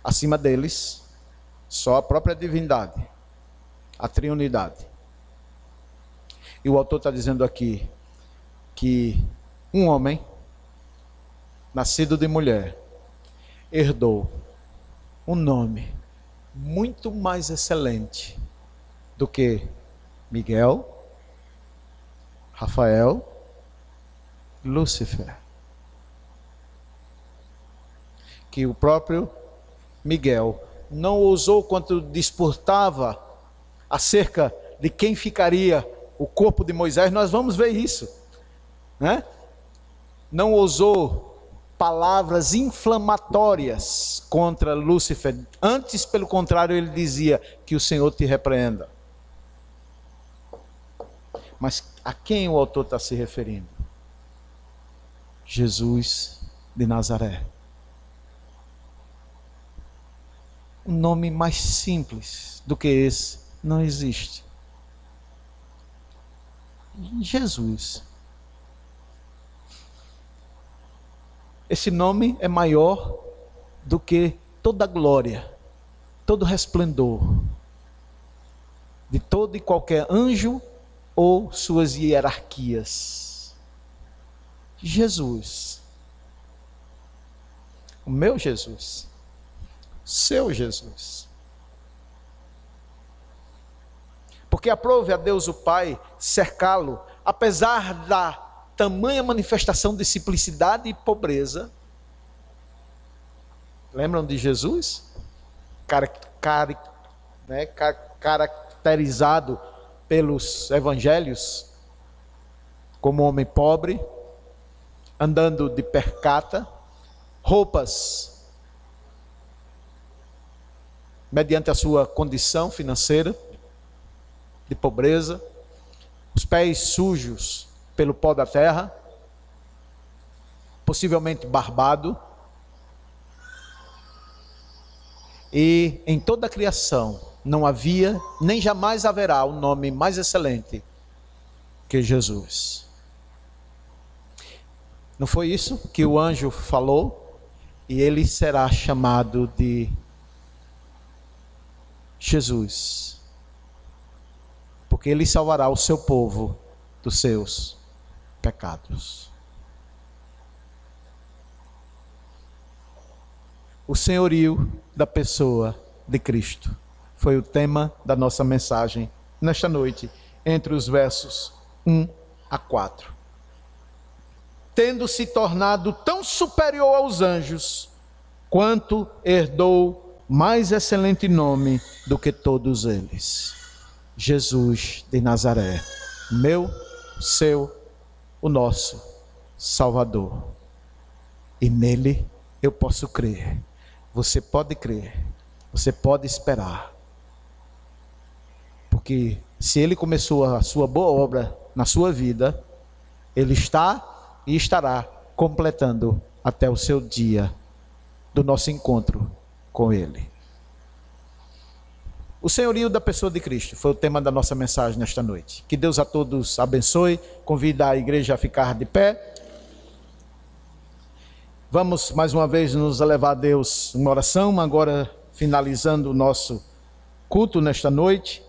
Acima deles, só a própria divindade, a Trindade. E o autor está dizendo aqui que um homem, nascido de mulher, herdou um nome muito mais excelente do que Miguel, Rafael, Lúcifer. Que o próprio Miguel não ousou, quando disputava acerca de quem ficaria o corpo de Moisés, nós vamos ver isso, né? Não ousou palavras inflamatórias contra Lúcifer. Antes, pelo contrário, ele dizia que o Senhor te repreenda. Mas a quem o autor está se referindo? Jesus de Nazaré. Um nome mais simples do que esse não existe. Jesus. Esse nome é maior do que toda a glória, todo o resplendor de todo e qualquer anjo ou suas hierarquias. Jesus. O meu Jesus. Seu Jesus. Porque aprove a Deus o Pai cercá-lo, apesar da tamanha manifestação de simplicidade e pobreza. Lembram de Jesus? Caracterizado pelos evangelhos como homem pobre, andando de percata, roupas mediante a sua condição financeira de pobreza, os pés sujos pelo pó da terra, possivelmente barbado, E em toda a criação não havia, nem jamais haverá um nome mais excelente que Jesus. Não foi isso que o anjo falou? E ele será chamado de Jesus, porque ele salvará o seu povo dos seus pecados. O senhorio da pessoa de Cristo foi o tema da nossa mensagem nesta noite, entre os versos 1 a 4. Tendo se tornado tão superior aos anjos, quanto herdou mais excelente nome do que todos eles. Jesus de Nazaré, meu, seu, o nosso Salvador. E nele eu posso crer. Você pode crer, você pode esperar. Porque se ele começou a sua boa obra na sua vida, ele está e estará completando até o seu dia do nosso encontro com ele. O senhorio da pessoa de Cristo foi o tema da nossa mensagem nesta noite. Que Deus a todos abençoe. Convida a igreja a ficar de pé. Vamos mais uma vez nos elevar a Deus uma oração, agora finalizando o nosso culto nesta noite.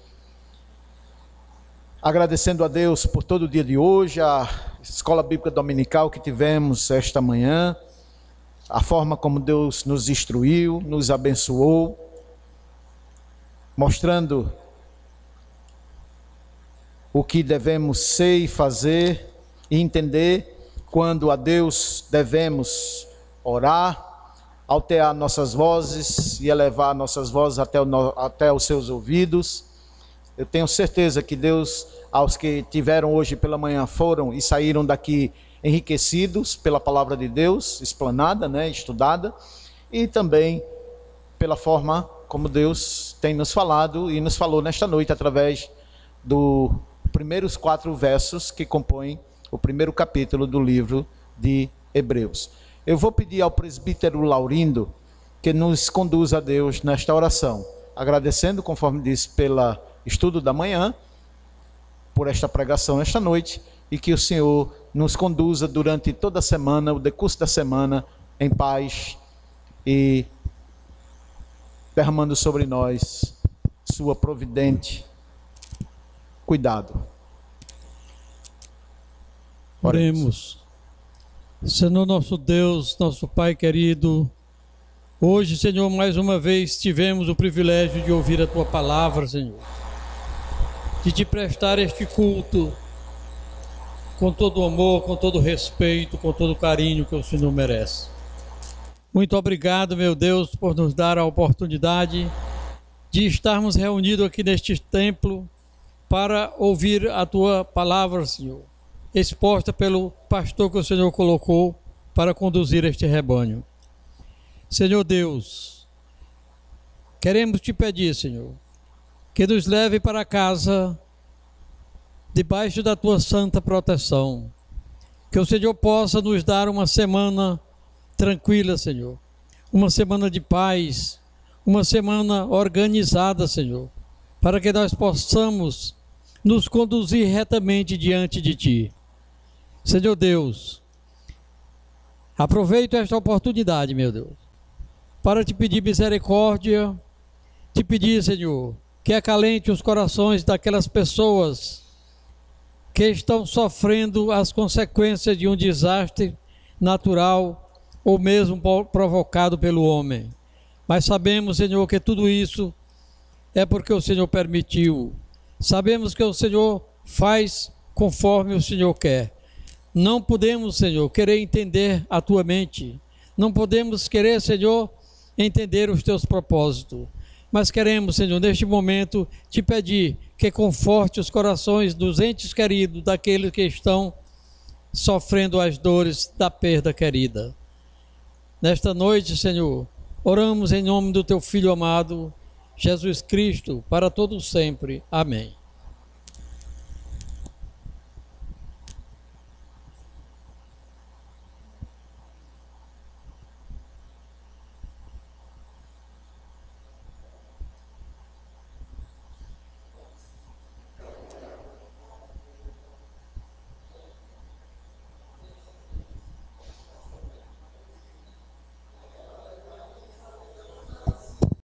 Agradecendo a Deus por todo o dia de hoje, a escola bíblica dominical que tivemos esta manhã, a forma como Deus nos instruiu, nos abençoou, mostrando o que devemos ser e fazer e entender quando a Deus devemos orar, altear nossas vozes e elevar nossas vozes até os seus ouvidos. Eu tenho certeza que Deus, aos que tiveram hoje pela manhã, foram e saíram daqui enriquecidos pela palavra de Deus, explanada, estudada, e também pela forma como Deus tem nos falado e nos falou nesta noite através dos primeiros 4 versos que compõem o primeiro capítulo do livro de Hebreus. Eu vou pedir ao presbítero Laurindo que nos conduza a Deus nesta oração, agradecendo, conforme disse, pelo estudo da manhã, por esta pregação esta noite, e que o Senhor nos conduza durante toda a semana, o decurso da semana, em paz e derramando sobre nós sua providente cuidado. Oremos. Senhor nosso Deus, nosso Pai querido, hoje, Senhor, mais uma vez tivemos o privilégio de ouvir a Tua palavra, Senhor, de Te prestar este culto com todo o amor, com todo o respeito, com todo o carinho que o Senhor merece. Muito obrigado, meu Deus, por nos dar a oportunidade de estarmos reunidos aqui neste templo para ouvir a Tua palavra, Senhor, exposta pelo pastor que o Senhor colocou para conduzir este rebanho. Senhor Deus, queremos Te pedir, Senhor, que nos leve para casa debaixo da Tua santa proteção, que o Senhor possa nos dar uma semana tranquila, Senhor, uma semana de paz, uma semana organizada, Senhor, para que nós possamos nos conduzir retamente diante de Ti. Senhor Deus, aproveito esta oportunidade, meu Deus, para Te pedir misericórdia, Te pedir, Senhor, que acalente os corações daquelas pessoas que estão sofrendo as consequências de um desastre natural ou mesmo provocado pelo homem. Mas sabemos, Senhor, que tudo isso é porque o Senhor permitiu. Sabemos que o Senhor faz conforme o Senhor quer. Não podemos, Senhor, querer entender a Tua mente. Não podemos querer, Senhor, entender os Teus propósitos. Mas queremos, Senhor, neste momento, Te pedir que conforte os corações dos entes queridos, daqueles que estão sofrendo as dores da perda querida. Nesta noite, Senhor, oramos em nome do Teu Filho amado, Jesus Cristo, para todos sempre. Amém.